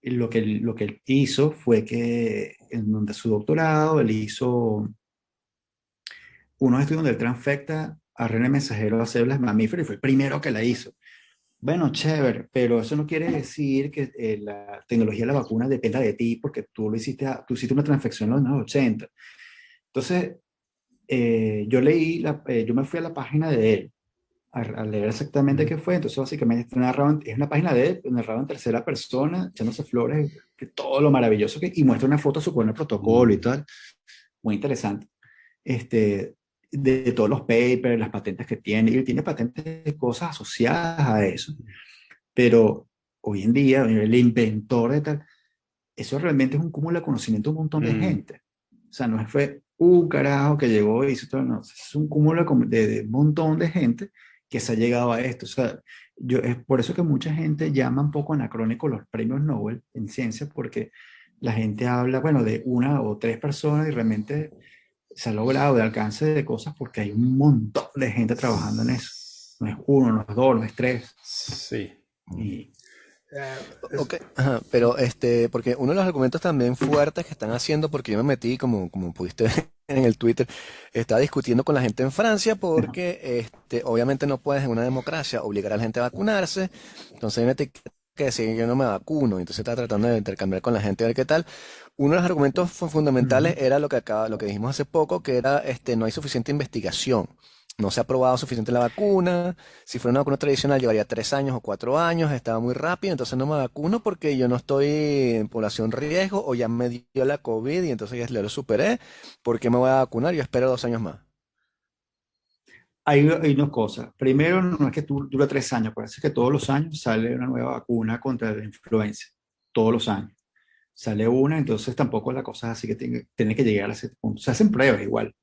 Speaker 2: lo que él hizo fue que en donde su doctorado, él hizo unos estudios donde él transfecta ARN mensajero a células mamíferas y fue el primero que la hizo. Bueno, chévere, pero eso no quiere decir que la tecnología de la vacuna dependa de ti porque tú hiciste una transfección en los años 80. Entonces, yo me fui a la página de él a leer exactamente
Speaker 1: Ujú,
Speaker 2: qué fue. Entonces, básicamente, es una página de él, narrado en tercera persona, echándose flores, que todo lo maravilloso y muestra una foto de su cuerno de protocolo y
Speaker 1: ujú,
Speaker 2: tal. Muy interesante. Este, de todos los papers, las patentes que tiene, y él tiene patentes de cosas asociadas a eso. Pero hoy en día, el inventor de tal, eso realmente es un cúmulo de conocimiento de un montón de
Speaker 1: ujú,
Speaker 2: gente. O sea, no fue un carajo que llegó y hizo todo, no, es un cúmulo de un montón de gente que se ha llegado a esto. O sea, es por eso que mucha gente llama un poco anacrónico los premios Nobel en ciencia, porque la gente habla, bueno, de una o tres personas y realmente se ha logrado de alcance de cosas porque hay un montón de gente trabajando en eso. No es uno, no es dos, no es tres.
Speaker 1: sí.
Speaker 2: Y,
Speaker 1: Eh,
Speaker 3: Ok,
Speaker 1: es-
Speaker 3: ajá, pero porque uno de los argumentos también fuertes que están haciendo, porque yo me metí, como pudiste ver en el Twitter, estaba discutiendo con la gente en Francia porque obviamente no puedes en una democracia obligar a la gente a vacunarse, entonces hay una etiqueta que decía yo no me vacuno, entonces estaba tratando de intercambiar con la gente a ver qué tal. Uno de los argumentos fundamentales
Speaker 2: Ujú.
Speaker 3: era lo que dijimos hace poco, que era no hay suficiente investigación. No se ha probado suficiente la vacuna. Si fuera una vacuna tradicional, llevaría 3 años o 4 años, estaba muy rápido, entonces no me vacuno porque yo no estoy en población riesgo o ya me dio la COVID y entonces ya lo superé. ¿Por qué me voy a vacunar? Yo espero 2 años más.
Speaker 2: Hay dos cosas. Primero, no es que dura 3 años, parece que todos los años sale una nueva vacuna contra la influenza. Todos los años. Sale una, entonces tampoco la cosa es así que tiene que llegar a ese punto. Se hacen pruebas igual.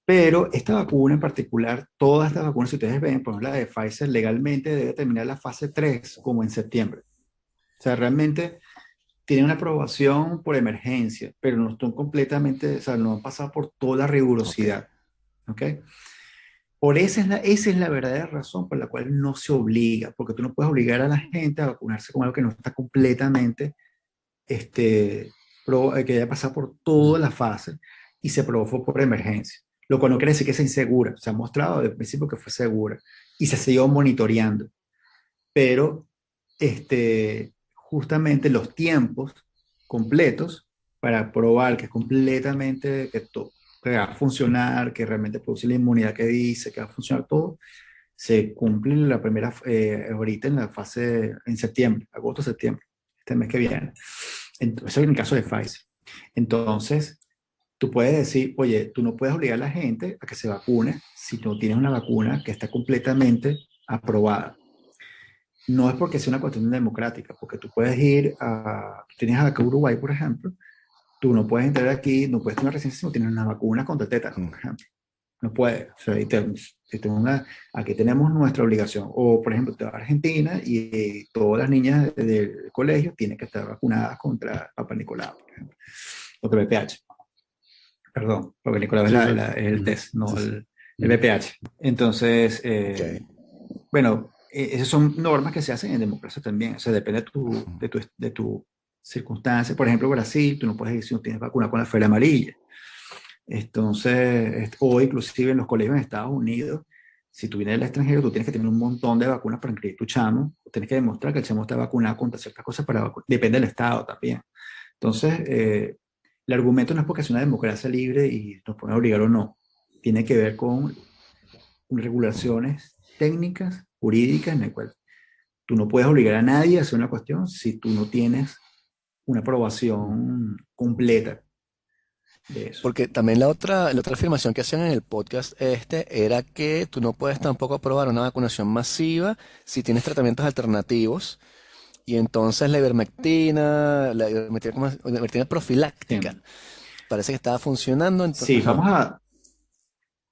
Speaker 2: Pero esta vacuna en particular, todas estas vacunas, si ustedes ven, por ejemplo, la de Pfizer, legalmente debe terminar la fase 3 como en septiembre. O sea, realmente tienen una aprobación por emergencia, pero no están completamente, o sea, no han pasado por toda la
Speaker 3: Ok.
Speaker 2: rigurosidad. ¿Ok? Por esa es la verdadera razón por la cual no se obliga, porque tú no puedes obligar a la gente a vacunarse con algo que no está completamente, que haya pasado por toda la fase y se probó por emergencia. Lo cual no quiere decir que sea insegura. Se ha mostrado desde el principio que fue segura y se siguió monitoreando. Pero justamente los tiempos completos para probar que es completamente, que va a funcionar, que realmente produce la inmunidad que dice, que va a funcionar todo, se cumple en la primera, ahorita en la fase, en septiembre, agosto, septiembre, este mes que viene. Entonces, eso en el caso de Pfizer. Entonces, tú puedes decir, oye, tú no puedes obligar a la gente a que se vacune si no tienes una vacuna que está completamente aprobada. No es porque sea una cuestión democrática, porque tú puedes ir tienes acá Uruguay, por ejemplo, tú no puedes entrar aquí, no puedes tener residencia si no tienes una vacuna contra el tétano,
Speaker 3: Mm.
Speaker 2: por ejemplo. No puede. O sea, aquí tenemos nuestra obligación. O, por ejemplo, te vas a Argentina y todas las niñas del colegio tienen que estar vacunadas contra Papa Nicolau, por ejemplo. Contra VPH. Perdón, Papa Nicolau es,
Speaker 1: sí, sí.
Speaker 2: es el
Speaker 1: Ujú,
Speaker 2: test, no
Speaker 1: sí, sí.
Speaker 2: el
Speaker 1: Ujú.
Speaker 2: VPH. Entonces,
Speaker 3: Ok.
Speaker 2: bueno, esas son normas que se hacen en democracia también. O sea, depende
Speaker 3: Ujú.
Speaker 2: de tu circunstancia. Por ejemplo, Brasil, tú no puedes ir si no tienes vacuna con la feria amarilla. Entonces, o inclusive en los colegios en Estados Unidos, si tú vienes del extranjero, tú tienes que tener un montón de vacunas para inscribir tu chamo. Tienes que demostrar que el chamo está vacunado contra ciertas cosas depende del estado también. Entonces, el argumento no es porque es una democracia libre y nos pueden obligar o no. Tiene que ver con regulaciones técnicas, jurídicas, en el cual tú no puedes obligar a nadie a hacer una cuestión si tú no tienes una aprobación completa de eso.
Speaker 3: Porque también la otra afirmación que hacían en el podcast era que tú no puedes tampoco aprobar una vacunación masiva si tienes tratamientos alternativos. Y entonces la ivermectina profiláctica
Speaker 2: Sí,
Speaker 3: parece que estaba funcionando.
Speaker 2: sí,
Speaker 3: Ajá.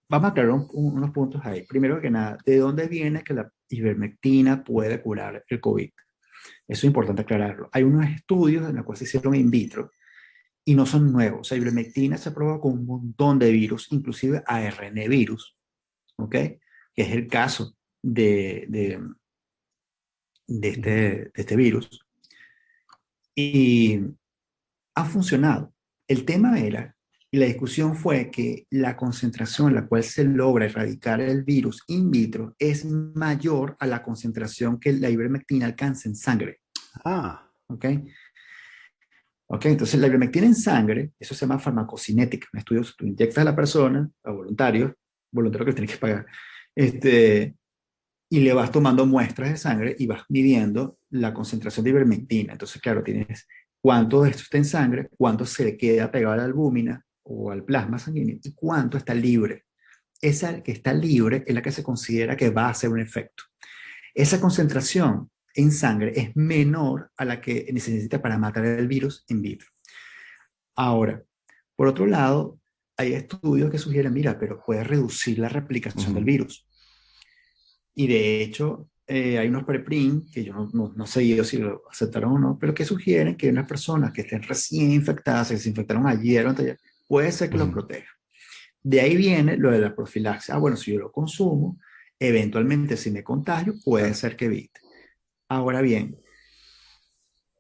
Speaker 2: vamos a aclarar unos puntos ahí. Primero que nada, ¿de dónde viene que la ivermectina puede curar el COVID? Eso es importante aclararlo. Hay unos estudios en los cuales se hicieron in vitro y no son nuevos. O sea, ivermectina se ha probado con un montón de virus, inclusive ARN virus, ¿ok? Que es el caso de este virus. Y ha funcionado. El tema era, y la discusión fue que la concentración en la cual se logra erradicar el virus in vitro es mayor a la concentración que la ivermectina alcanza en sangre.
Speaker 1: Ah,
Speaker 2: ¿Ok? ¿Ok? Entonces, la ivermectina en sangre, eso se llama farmacocinética. Un estudio, tú inyectas a la persona, a voluntario que tienes que pagar, y le vas tomando muestras de sangre y vas midiendo la concentración de ivermectina. Entonces, claro, tienes cuánto de esto está en sangre, cuánto se le queda pegado a la albúmina o al plasma sanguíneo y cuánto está libre. Esa que está libre es la que se considera que va a hacer un efecto. Esa concentración en sangre es menor a la que necesita para matar el virus in vitro. Ahora, por otro lado, hay estudios que sugieren, mira, pero puede reducir la replicación del
Speaker 3: Ujú.
Speaker 2: virus. Y de hecho, hay unos preprint que yo no he seguido si lo aceptaron o no, pero que sugieren que unas personas que estén recién infectadas, que se infectaron ayer o anteayer, puede ser que los
Speaker 3: Ujú.
Speaker 2: proteja. De ahí viene lo de la profilaxis. Ah, bueno, si yo lo consumo, eventualmente si me contagio, puede
Speaker 3: Claro.
Speaker 2: ser que evite. Ahora bien,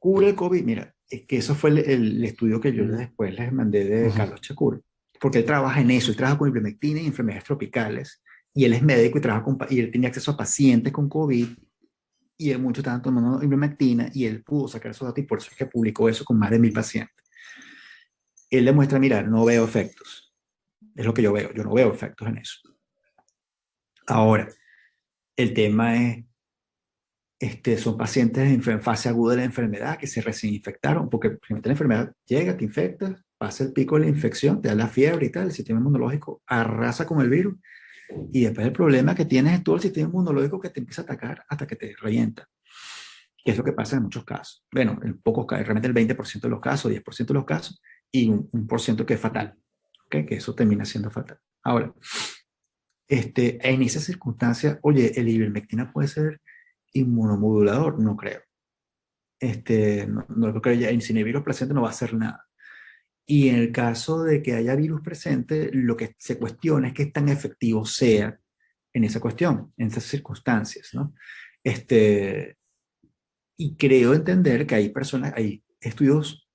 Speaker 2: cura el COVID. Mira, es que eso fue el estudio que yo después les mandé de Carlos Chacur, porque él trabaja en eso, él trabaja con ivermectina y enfermedades tropicales, y él es médico y, y él tenía acceso a pacientes con COVID, y él mucho estaban tomando ivermectina, y él pudo sacar esos datos, y por eso es que publicó eso con más de 1000 pacientes. Él demuestra, mira, no veo efectos. Es lo que yo veo, yo no veo efectos en eso. Ahora, el tema es, son pacientes en fase aguda de la enfermedad que se recién infectaron, porque primero la enfermedad llega, te infecta, pasa el pico de la infección, te da la fiebre y tal, el sistema inmunológico arrasa con el virus, y después el problema que tienes es todo el sistema inmunológico que te empieza a atacar hasta que te revienta, que es lo que pasa en muchos casos. Bueno, en pocos casos, realmente el 20% de los casos, 10% de los casos, y un por ciento que es fatal, ¿okay? Que eso termina siendo fatal. Ahora, en esas circunstancias, oye, el ivermectina puede ser inmunomodulador, no creo. No creo ya, si no hay virus presente no va a hacer nada. Y en el caso de que haya virus presente, lo que se cuestiona es qué tan efectivo sea en esa cuestión, en esas circunstancias, ¿no? Y creo entender que hay personas, hay estudios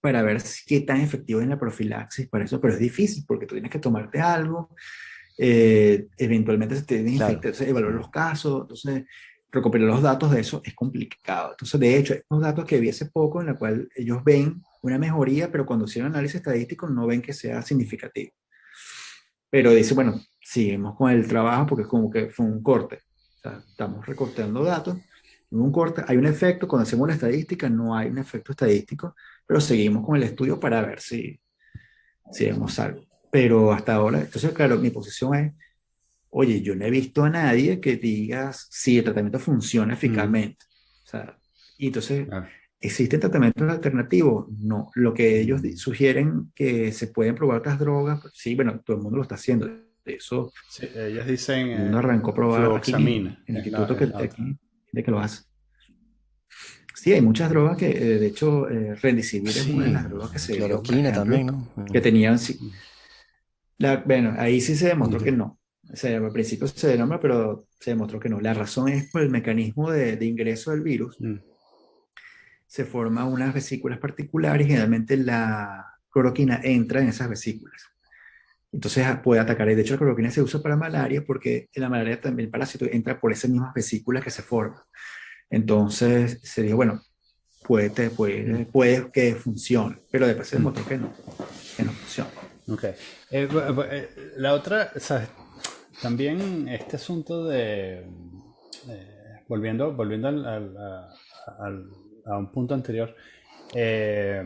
Speaker 2: para ver qué tan efectivo es la profilaxis para eso, pero es difícil porque tú tienes que tomarte algo, eventualmente se te
Speaker 3: Claro.
Speaker 2: infecta, evaluar los casos, entonces recopilar los datos de eso es complicado. Entonces, de hecho, hay unos datos que vi hace poco en la cual ellos ven una mejoría, pero cuando hicieron análisis estadístico no ven que sea significativo. Pero dice, bueno, seguimos con el trabajo porque es como que fue un corte. O sea, estamos recortando datos, un corte, hay un efecto, cuando hacemos la estadística no hay un efecto estadístico, pero seguimos con el estudio para ver si vemos algo. Pero hasta ahora, entonces, claro, mi posición es, oye, yo no he visto a nadie que diga si el tratamiento funciona eficazmente. O sea, y entonces,
Speaker 1: Claro.
Speaker 2: ¿existen tratamientos alternativos? No. Lo que ellos sugieren que se pueden probar otras drogas, pues, sí, bueno, todo el mundo lo está haciendo. Eso,
Speaker 1: Sí, ellos dicen
Speaker 2: el mundo arrancó a probar aquí mismo,
Speaker 1: fluoxamina,
Speaker 2: en el
Speaker 1: es
Speaker 2: instituto
Speaker 1: es la otra.
Speaker 2: aquí, de que lo hace. Sí, hay muchas drogas que, de hecho, Remdesivir es una de
Speaker 3: Sí,
Speaker 2: las drogas que se dio, por
Speaker 3: cloroquina
Speaker 2: ejemplo,
Speaker 3: también, ¿no?
Speaker 2: que tenían, sí, bueno, ahí sí se demostró que
Speaker 1: Ujú.
Speaker 2: no. O sea, al principio se denomina, pero se demostró que no. La razón es por el mecanismo de ingreso del virus.
Speaker 1: Mm.
Speaker 2: Se forman unas vesículas particulares y generalmente la cloroquina entra en esas vesículas. Entonces puede atacar. Y de hecho, la cloroquina se usa para malaria porque en la malaria también el parásito entra por esas mismas vesículas que se forman. Entonces se dijo, bueno,
Speaker 1: Mm.
Speaker 2: puede que funcione, pero después se
Speaker 1: Mm.
Speaker 2: demostró que no funciona.
Speaker 1: Ok. La otra, ¿sabes? También este asunto de, volviendo a un punto anterior, eh,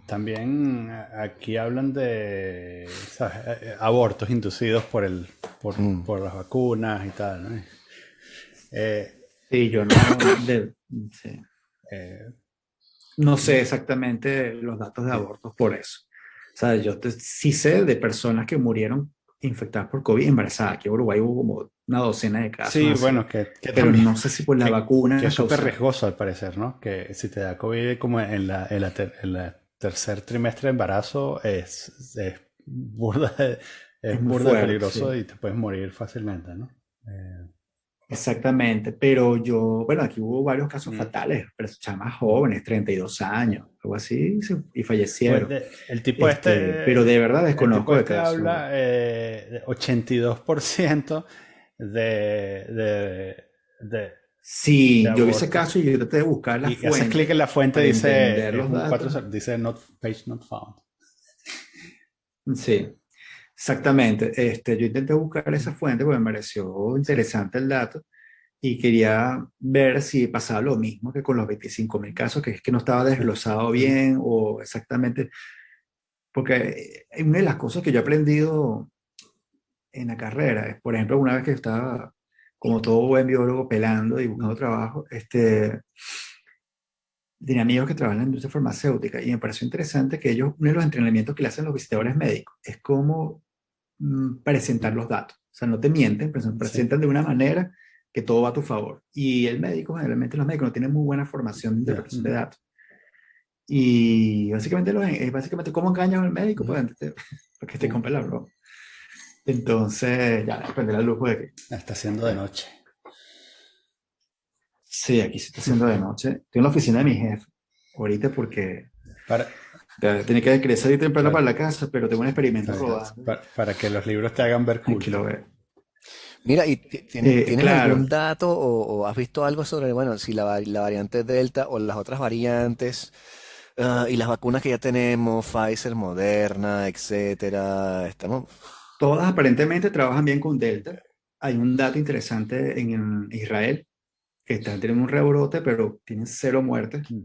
Speaker 1: también aquí hablan de, ¿sabes? Abortos inducidos
Speaker 3: Mm.
Speaker 1: por las vacunas y tal, ¿no? Eh,
Speaker 2: Sí, yo no, sí.
Speaker 1: eh,
Speaker 2: No sé exactamente los datos de
Speaker 1: sí,
Speaker 2: abortos por eso. O sea, sí sé de personas que murieron infectadas por COVID embarazadas. Aquí en Uruguay hubo como una docena de casos
Speaker 1: sí,
Speaker 2: así.
Speaker 1: bueno, que
Speaker 2: Pero
Speaker 1: también,
Speaker 2: no sé si por la
Speaker 1: que es
Speaker 2: vacuna
Speaker 1: súper
Speaker 2: causaron.
Speaker 1: riesgoso al parecer, ¿no? Que si te da COVID como en la tercer trimestre de embarazo es burda
Speaker 2: Es
Speaker 1: es
Speaker 2: muy
Speaker 1: burda de
Speaker 2: fuerte,
Speaker 1: peligroso
Speaker 2: sí.
Speaker 1: y te puedes morir fácilmente, ¿no?
Speaker 2: Exactamente. Pero bueno, aquí hubo varios casos
Speaker 1: Mm,
Speaker 2: fatales, pero chamas
Speaker 1: mm.
Speaker 2: jóvenes, 32 años, algo así, y
Speaker 1: Pues
Speaker 2: fallecieron. Pero de verdad
Speaker 1: el tipo
Speaker 2: desconozco de
Speaker 1: este
Speaker 2: casos.
Speaker 1: habla de 82% de, de, de, de
Speaker 2: Sí, yo vi ese
Speaker 1: abortos.
Speaker 2: caso y yo traté de buscar la
Speaker 1: Y haces clic en
Speaker 2: fuente
Speaker 1: la fuente,
Speaker 2: para entender
Speaker 1: dice, es
Speaker 2: los
Speaker 1: un
Speaker 2: datos.
Speaker 1: 4, dice not, page not found.
Speaker 2: Sí. Exactamente. Yo intenté buscar esa fuente porque me pareció
Speaker 1: Sí.
Speaker 2: interesante el dato y quería ver si pasaba lo mismo que con los 25.000 casos, que es que no estaba
Speaker 1: Sí.
Speaker 2: desglosado
Speaker 1: Ujú.
Speaker 2: bien o exactamente, porque una de las cosas que yo he aprendido en la carrera es, por ejemplo, una vez que estaba como todo buen biólogo pelando y buscando trabajo, tenía amigos que trabajan en la industria farmacéutica y me pareció interesante que ellos, uno de los entrenamientos que le hacen los visitadores médicos es cómo presentar los datos. O sea, no te mienten, pero se
Speaker 1: Sí.
Speaker 2: presentan de una manera que todo va a tu favor. Y el médico, generalmente los médicos no tienen muy buena formación de
Speaker 1: Ya.
Speaker 2: interpretación de
Speaker 1: Ujú.
Speaker 2: datos. Y básicamente, es básicamente cómo engañan al médico
Speaker 1: Ujú.
Speaker 2: para que te compre la broma. Entonces, ya, aprender al lujo de que,
Speaker 1: Está haciendo de
Speaker 2: bueno,
Speaker 1: noche.
Speaker 2: Sí, aquí se está haciendo de noche. Estoy en la oficina de mi jefe ahorita porque
Speaker 1: Para,
Speaker 2: tenía que querer salir temprano para
Speaker 1: claro,
Speaker 2: la casa, pero tengo un experimento
Speaker 1: está bien.
Speaker 2: rodando.
Speaker 1: Para que los libros te hagan ver
Speaker 2: Aquí
Speaker 1: cool.
Speaker 2: lo veo.
Speaker 3: Mira, ¿y tienes
Speaker 2: Claro,
Speaker 3: algún dato o has visto algo sobre, bueno, si la variante Delta o las otras variantes y las vacunas que ya tenemos, Pfizer, Moderna, etcétera, estamos...
Speaker 2: todas aparentemente trabajan bien con Delta. Hay un dato interesante en Israel, que están teniendo un rebrote, pero tienen cero muertes.
Speaker 1: Mm.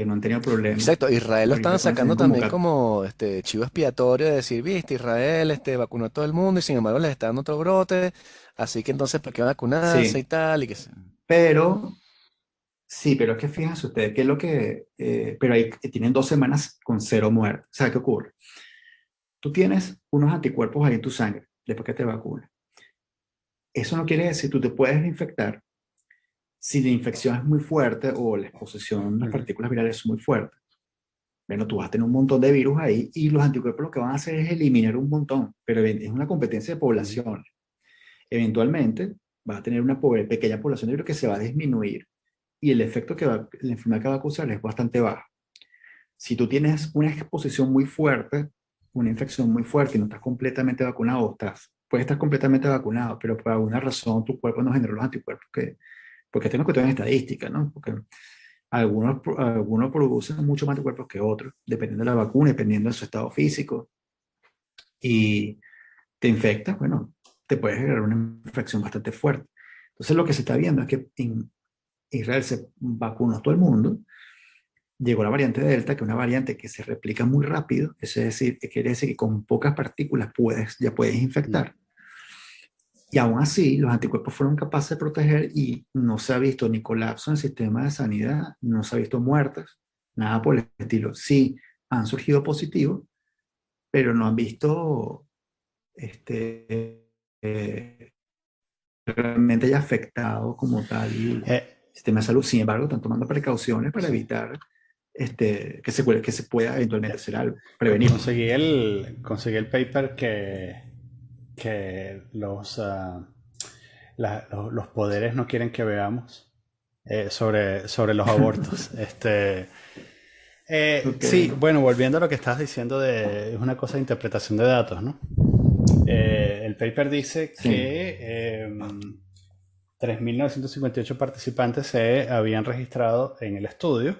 Speaker 2: No han tenido problemas.
Speaker 3: Exacto, Israel lo estaban
Speaker 2: Ahorita
Speaker 3: sacando
Speaker 2: tienen como
Speaker 3: también como chivo expiatorio de decir, viste, Israel vacunó a todo el mundo y sin embargo les está dando otro brote, así que entonces ¿para qué vacunarse y
Speaker 2: sí,
Speaker 3: tal?
Speaker 2: pero sí, pero es que fíjense ustedes que es lo que, pero ahí tienen 2 semanas con cero muertes. O sea, ¿qué ocurre? Tú tienes unos anticuerpos ahí en tu sangre después que te vacunas. Eso no quiere decir tú te puedes infectar si la infección es muy fuerte o la exposición a las
Speaker 1: Ujú.
Speaker 2: partículas virales es muy fuerte. Bueno, tú vas a tener un montón de virus ahí y los anticuerpos lo que van a hacer es eliminar un montón, pero es una competencia de
Speaker 1: Ujú.
Speaker 2: población. Eventualmente vas a tener una pequeña población de virus que se va a disminuir y el efecto la enfermedad que va a causar es bastante bajo. Si tú tienes una exposición muy fuerte, una infección muy fuerte y no estás completamente vacunado, puedes estar completamente vacunado, pero por alguna razón tu cuerpo no generó los anticuerpos porque esta es una cuestión estadística, ¿no? Porque algunos producen mucho más anticuerpos que otros, dependiendo de la vacuna, dependiendo de su estado físico, y te infectas, bueno, te puede generar una infección bastante fuerte. Entonces lo que se está viendo es que en Israel se vacunó a todo el mundo, llegó la variante Delta, que es una variante que se replica muy rápido, eso es decir, que quiere decir que con pocas partículas ya puedes
Speaker 1: Mm.
Speaker 2: infectar. Y aún así, los anticuerpos fueron capaces de proteger y no se ha visto ni colapso en el sistema de sanidad, no se ha visto muertes, nada por el estilo. Sí, han surgido positivos, pero no han visto eh, realmente haya afectado como tal el
Speaker 1: Eh,
Speaker 2: sistema de salud. Sin embargo, están tomando precauciones para
Speaker 1: sí.
Speaker 2: evitar que se pueda eventualmente hacer algo, prevenirlo.
Speaker 1: Conseguí el paper que los poderes no quieren que veamos sobre los abortos.
Speaker 2: Ok,
Speaker 1: Sí, bueno, volviendo a lo que estabas diciendo es una cosa de interpretación de datos, ¿no? El paper dice
Speaker 2: sí.
Speaker 1: que 3.958 participantes se habían registrado en el estudio.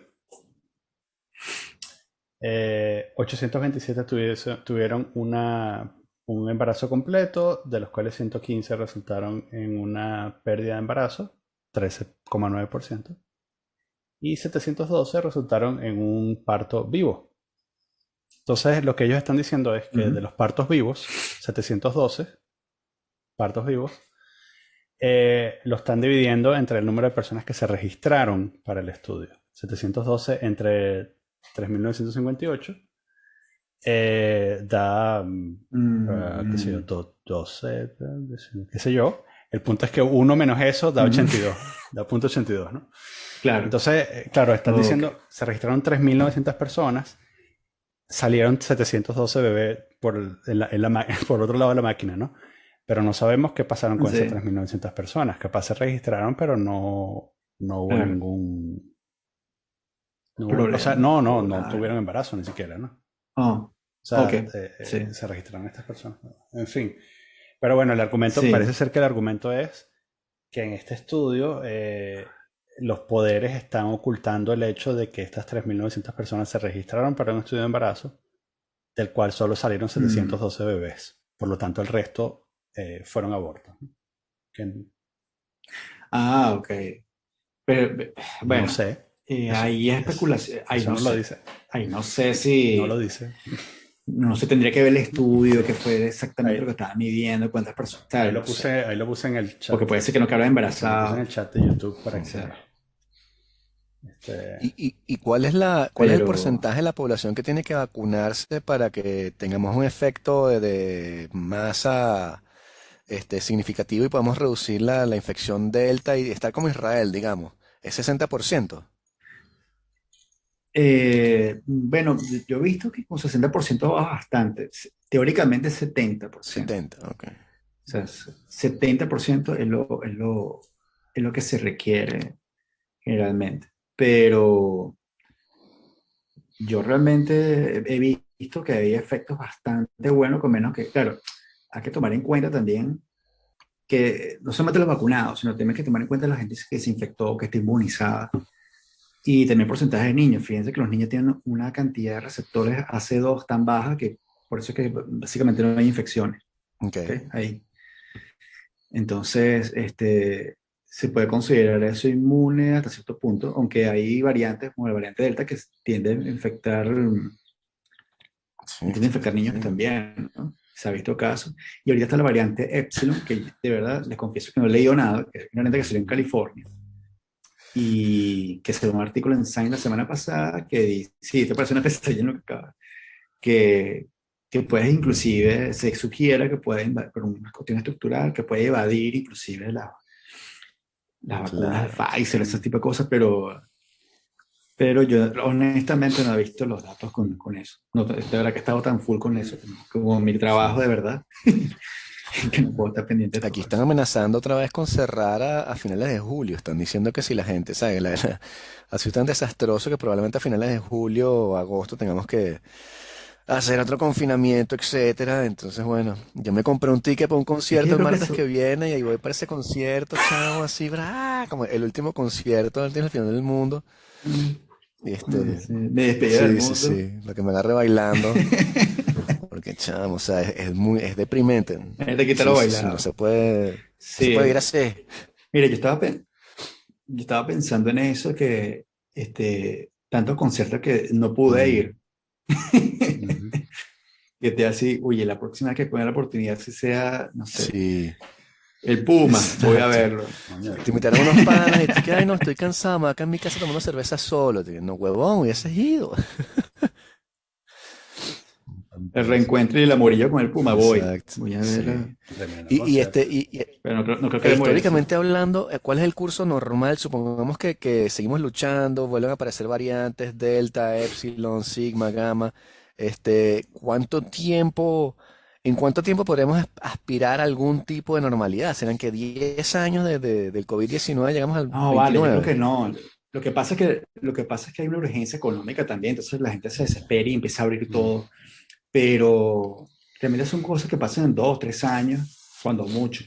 Speaker 1: 827 tuvieron un embarazo completo, de los cuales 115 resultaron en una pérdida de embarazo, 13,9%, y 712 resultaron en un parto vivo. Entonces, lo que ellos están diciendo es que de
Speaker 2: Ujú.
Speaker 1: los partos vivos, 712 partos vivos, lo están dividiendo entre el número de personas que se registraron para el estudio. 712 entre 3.958 da, qué sé yo,
Speaker 2: Mm,
Speaker 1: 12, qué sé yo. El punto es que uno menos eso da
Speaker 2: ujú.
Speaker 1: 82, da punto 82, ¿no?
Speaker 2: Claro,
Speaker 1: Entonces, claro, están
Speaker 2: ok.
Speaker 1: diciendo, se registraron 3.900 personas, salieron 712 bebés por otro lado de la máquina, ¿no? Pero no sabemos qué pasaron con esas
Speaker 2: Sí,
Speaker 1: 3.900 personas. Capaz se registraron, pero no hubo
Speaker 2: claro.
Speaker 1: ningún... o sea,
Speaker 2: Problema
Speaker 1: no,
Speaker 2: o
Speaker 1: no
Speaker 2: nada.
Speaker 1: tuvieron embarazo ni siquiera, ¿no?
Speaker 2: Oh,
Speaker 1: O
Speaker 2: ok.
Speaker 1: sea,
Speaker 2: Sí,
Speaker 1: se registraron estas personas. En fin. Pero bueno, el argumento, parece
Speaker 2: sí.
Speaker 1: ser que el argumento es que en este estudio los poderes están ocultando el hecho de que estas 3.900 personas se registraron para un estudio de embarazo, del cual solo salieron
Speaker 2: Mm.
Speaker 1: 712 bebés. Por lo tanto, el resto fueron abortos. ¿No? Que
Speaker 2: Ah, ok. Pero,
Speaker 1: no
Speaker 2: bueno,
Speaker 1: sé.
Speaker 2: ahí es especulación. Ahí
Speaker 1: Eso
Speaker 2: no
Speaker 1: no lo
Speaker 2: sé.
Speaker 1: dice.
Speaker 2: Ahí no sé
Speaker 1: No lo
Speaker 2: si.
Speaker 1: dice.
Speaker 2: No se tendría que ver el estudio, que fue exactamente
Speaker 1: Ahí,
Speaker 2: lo que estaba midiendo, cuántas personas. Tal, no sé.
Speaker 1: ahí lo puse en el
Speaker 2: Porque
Speaker 1: chat.
Speaker 2: puede ser que no quedara
Speaker 1: Lo puse en el
Speaker 2: embarazado.
Speaker 1: chat de YouTube para
Speaker 2: O
Speaker 1: que...
Speaker 2: sea,
Speaker 1: Este,
Speaker 3: ¿Y cuál es el
Speaker 2: pero.
Speaker 3: porcentaje de la población que tiene que vacunarse para que tengamos un efecto de masa significativo y podamos reducir la infección delta y estar como Israel, digamos? ¿Es 60%?
Speaker 2: Bueno, yo he visto que con 60% va bastante. Teóricamente 70%.
Speaker 3: 70, ok.
Speaker 2: O sea, 70% es es lo que se requiere generalmente. Pero yo realmente he visto que hay efectos bastante buenos, con menos que, claro, hay que tomar en cuenta también que no solamente los vacunados, sino también hay que tomar en cuenta la gente que se infectó, que está inmunizada, y también porcentaje de niños. Fíjense que los niños tienen una cantidad de receptores AC2 tan baja que por eso es que básicamente no hay infecciones.
Speaker 3: Ok.
Speaker 2: ¿Ok? Ahí. Entonces, se puede considerar eso inmune hasta cierto punto, aunque hay variantes como la variante Delta que tienden a infectar,
Speaker 3: Sí,
Speaker 2: tienden a infectar niños
Speaker 3: sí.
Speaker 2: también, ¿no? Se ha visto casos. Y ahorita está la variante Epsilon, que de verdad les confieso que no he leído nada, que es una variante que salió en California y que se dio un artículo en Science la semana pasada que dice, sí, te parece una pesadilla en lo que acaba, que, que puedes inclusive, se sugiera que puede, por una cuestión estructural, que puede evadir inclusive las vacunas de
Speaker 3: Claro.
Speaker 2: Pfizer, ese tipo de cosas, pero yo honestamente no he visto los datos con eso. No, de verdad que he estado tan full con eso, como mi trabajo de verdad, que no puedo estar pendiente de
Speaker 3: Aquí
Speaker 2: todo
Speaker 3: están
Speaker 2: eso.
Speaker 3: amenazando otra vez con cerrar a finales de julio. Están diciendo que si la gente, ¿sabes? Ha sido tan desastroso que probablemente a finales de julio o agosto tengamos que hacer otro confinamiento, etcétera. Entonces, bueno, yo me compré un ticket para un
Speaker 2: Es que
Speaker 3: concierto
Speaker 2: yo
Speaker 3: el
Speaker 2: creo que
Speaker 3: martes que
Speaker 2: eso,
Speaker 3: viene y ahí voy para ese concierto, chamo, así, como el último concierto antes del final del mundo. Y
Speaker 2: me despedida del
Speaker 3: sí, sí,
Speaker 2: mundo.
Speaker 3: sí, lo que me agarre bailando. Porque, chamo, o sea, es muy, es deprimente.
Speaker 2: Te quita lo
Speaker 3: Sí, sí, sí,
Speaker 2: bailado.
Speaker 3: no se puede
Speaker 2: Sí,
Speaker 3: ir así.
Speaker 2: mire, yo estaba pensando en eso, que tantos conciertos que no pude
Speaker 3: Mm,
Speaker 2: ir.
Speaker 1: Ujú.
Speaker 2: Que te así, oye, la próxima vez que ponga la oportunidad, si sea, no sé,
Speaker 3: sí,
Speaker 2: el Puma, voy a
Speaker 3: exacto.
Speaker 2: verlo.
Speaker 1: Coño,
Speaker 3: Te invitaron unos panas y tú que, ay, no, estoy cansado, me voy acá en mi casa tomando cerveza solo. Te digo, no, huevón, hubieses ido.
Speaker 2: El
Speaker 1: fantástico.
Speaker 2: reencuentro y el amorillo con el Puma,
Speaker 3: Exacto,
Speaker 2: voy a ver,
Speaker 3: sí.
Speaker 2: la-
Speaker 1: Tremendo concierto.
Speaker 2: pero no creo que
Speaker 3: E
Speaker 2: demore eso.
Speaker 3: históricamente hablando, ¿cuál es el curso normal? Supongamos que seguimos luchando, vuelven a aparecer variantes, Delta, Epsilon, Sigma, Gamma. ¿Cuánto tiempo, en cuánto tiempo podremos aspirar a algún tipo de normalidad? ¿Serán que 10 años del COVID-19 llegamos al
Speaker 2: No, vale, yo creo
Speaker 3: 29?
Speaker 2: que no. Lo que pasa es que hay una urgencia económica también, entonces la gente se desespera y empieza a abrir
Speaker 1: Mm.
Speaker 2: todo, pero realmente son cosas que pasan en 2, 3 años, cuando mucho.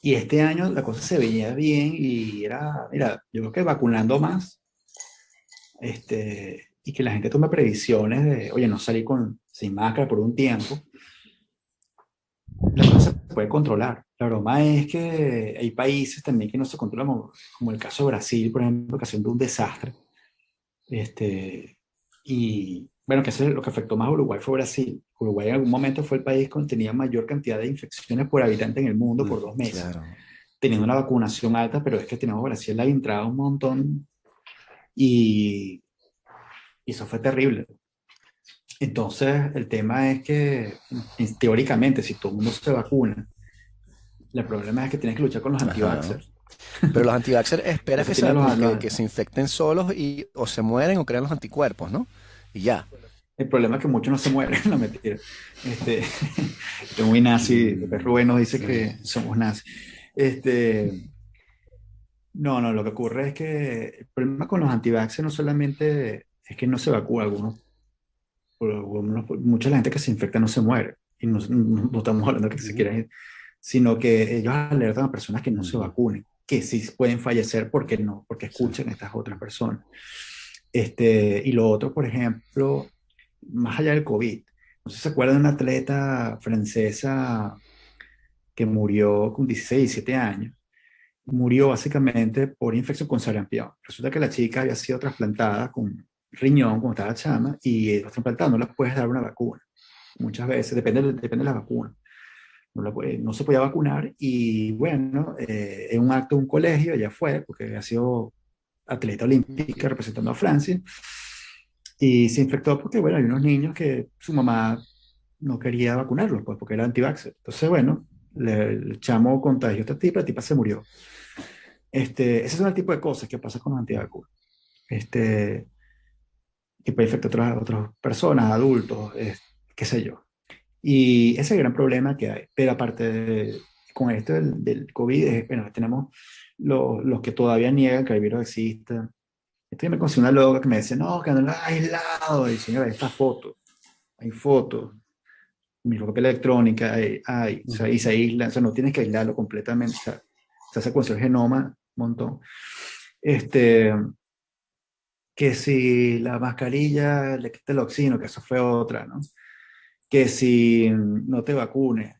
Speaker 2: Y este año la cosa se veía bien y era, mira, yo creo que vacunando más, y que la gente tome previsiones de, oye, no salir sin máscara por un tiempo, la cosa se puede controlar. La broma es que hay países también que no se controlan, como el caso de Brasil, por ejemplo, que ha sido un desastre. Y bueno, que eso es lo que afectó más a Uruguay fue Brasil. Uruguay en algún momento fue el país con tenía mayor cantidad de infecciones por habitante en el mundo por
Speaker 1: Mm.
Speaker 2: 2 meses,
Speaker 3: Claro.
Speaker 2: teniendo una vacunación alta, pero es que tenemos Brasil la entrada un montón y eso fue terrible. Entonces, el tema es que teóricamente, si todo el mundo se vacuna, el problema es que tienes que luchar con los
Speaker 3: Ajá.
Speaker 2: anti-vaxxers.
Speaker 3: Pero los anti-vaxxers esperas
Speaker 2: Entonces,
Speaker 3: que se
Speaker 2: tienes
Speaker 3: que se infecten solos y o se mueren o crean los anticuerpos, ¿no? Y ya.
Speaker 2: el problema es que muchos no se mueren, la mentira. Este, estoy muy nazi,
Speaker 1: Mm.
Speaker 2: Rubén nos dice
Speaker 1: Sí.
Speaker 2: que somos nazis. Este, no, no, lo que ocurre es que el problema con los anti-vaxxers no solamente es que no se vacuna, mucha gente que se infecta no se muere. Y no estamos hablando de que se
Speaker 1: Ujú.
Speaker 2: quieran ir, sino que ellos alertan a personas que no se
Speaker 1: Ujú.
Speaker 2: vacunen, que sí pueden fallecer porque no, porque
Speaker 1: Sí.
Speaker 2: escuchan a estas otras personas. Y lo otro, por ejemplo, más allá del COVID, no sé si se acuerdan de una atleta francesa que murió con 16, 17 años. Murió básicamente por infección con sarampión. Resulta que la chica había sido trasplantada con riñón cuando estaba chama y los trasplantados no les puedes dar una vacuna. Muchas veces, depende de la vacuna. No se podía vacunar y bueno, en un acto de un colegio, ella fue, porque había sido atleta olímpica representando a Francia, y se infectó porque, bueno, hay unos niños que su mamá no quería vacunarlos, pues, porque era anti-vaxxer. Entonces, bueno, el chamo contagió a esta tipa, la tipa se murió. Ese es el tipo de cosas que pasa con los antivacunas. Este, que puede infectar a otras personas, adultos, qué sé yo. Y ese es el gran problema que hay. Pero aparte de con esto del COVID, bueno, tenemos los que todavía niegan que el virus exista. Esto me conocí una loca que me decía, no, que no es aislado. Y señora, esta foto, hay fotos, microscopía electrónica, o sea, y se aísla, o sea, no tienes que aislarlo completamente, o sea, se hace secuencia el genoma un montón. Este, que si la mascarilla le quita el oxígeno, que eso fue otra, ¿no? Que si no te vacunes,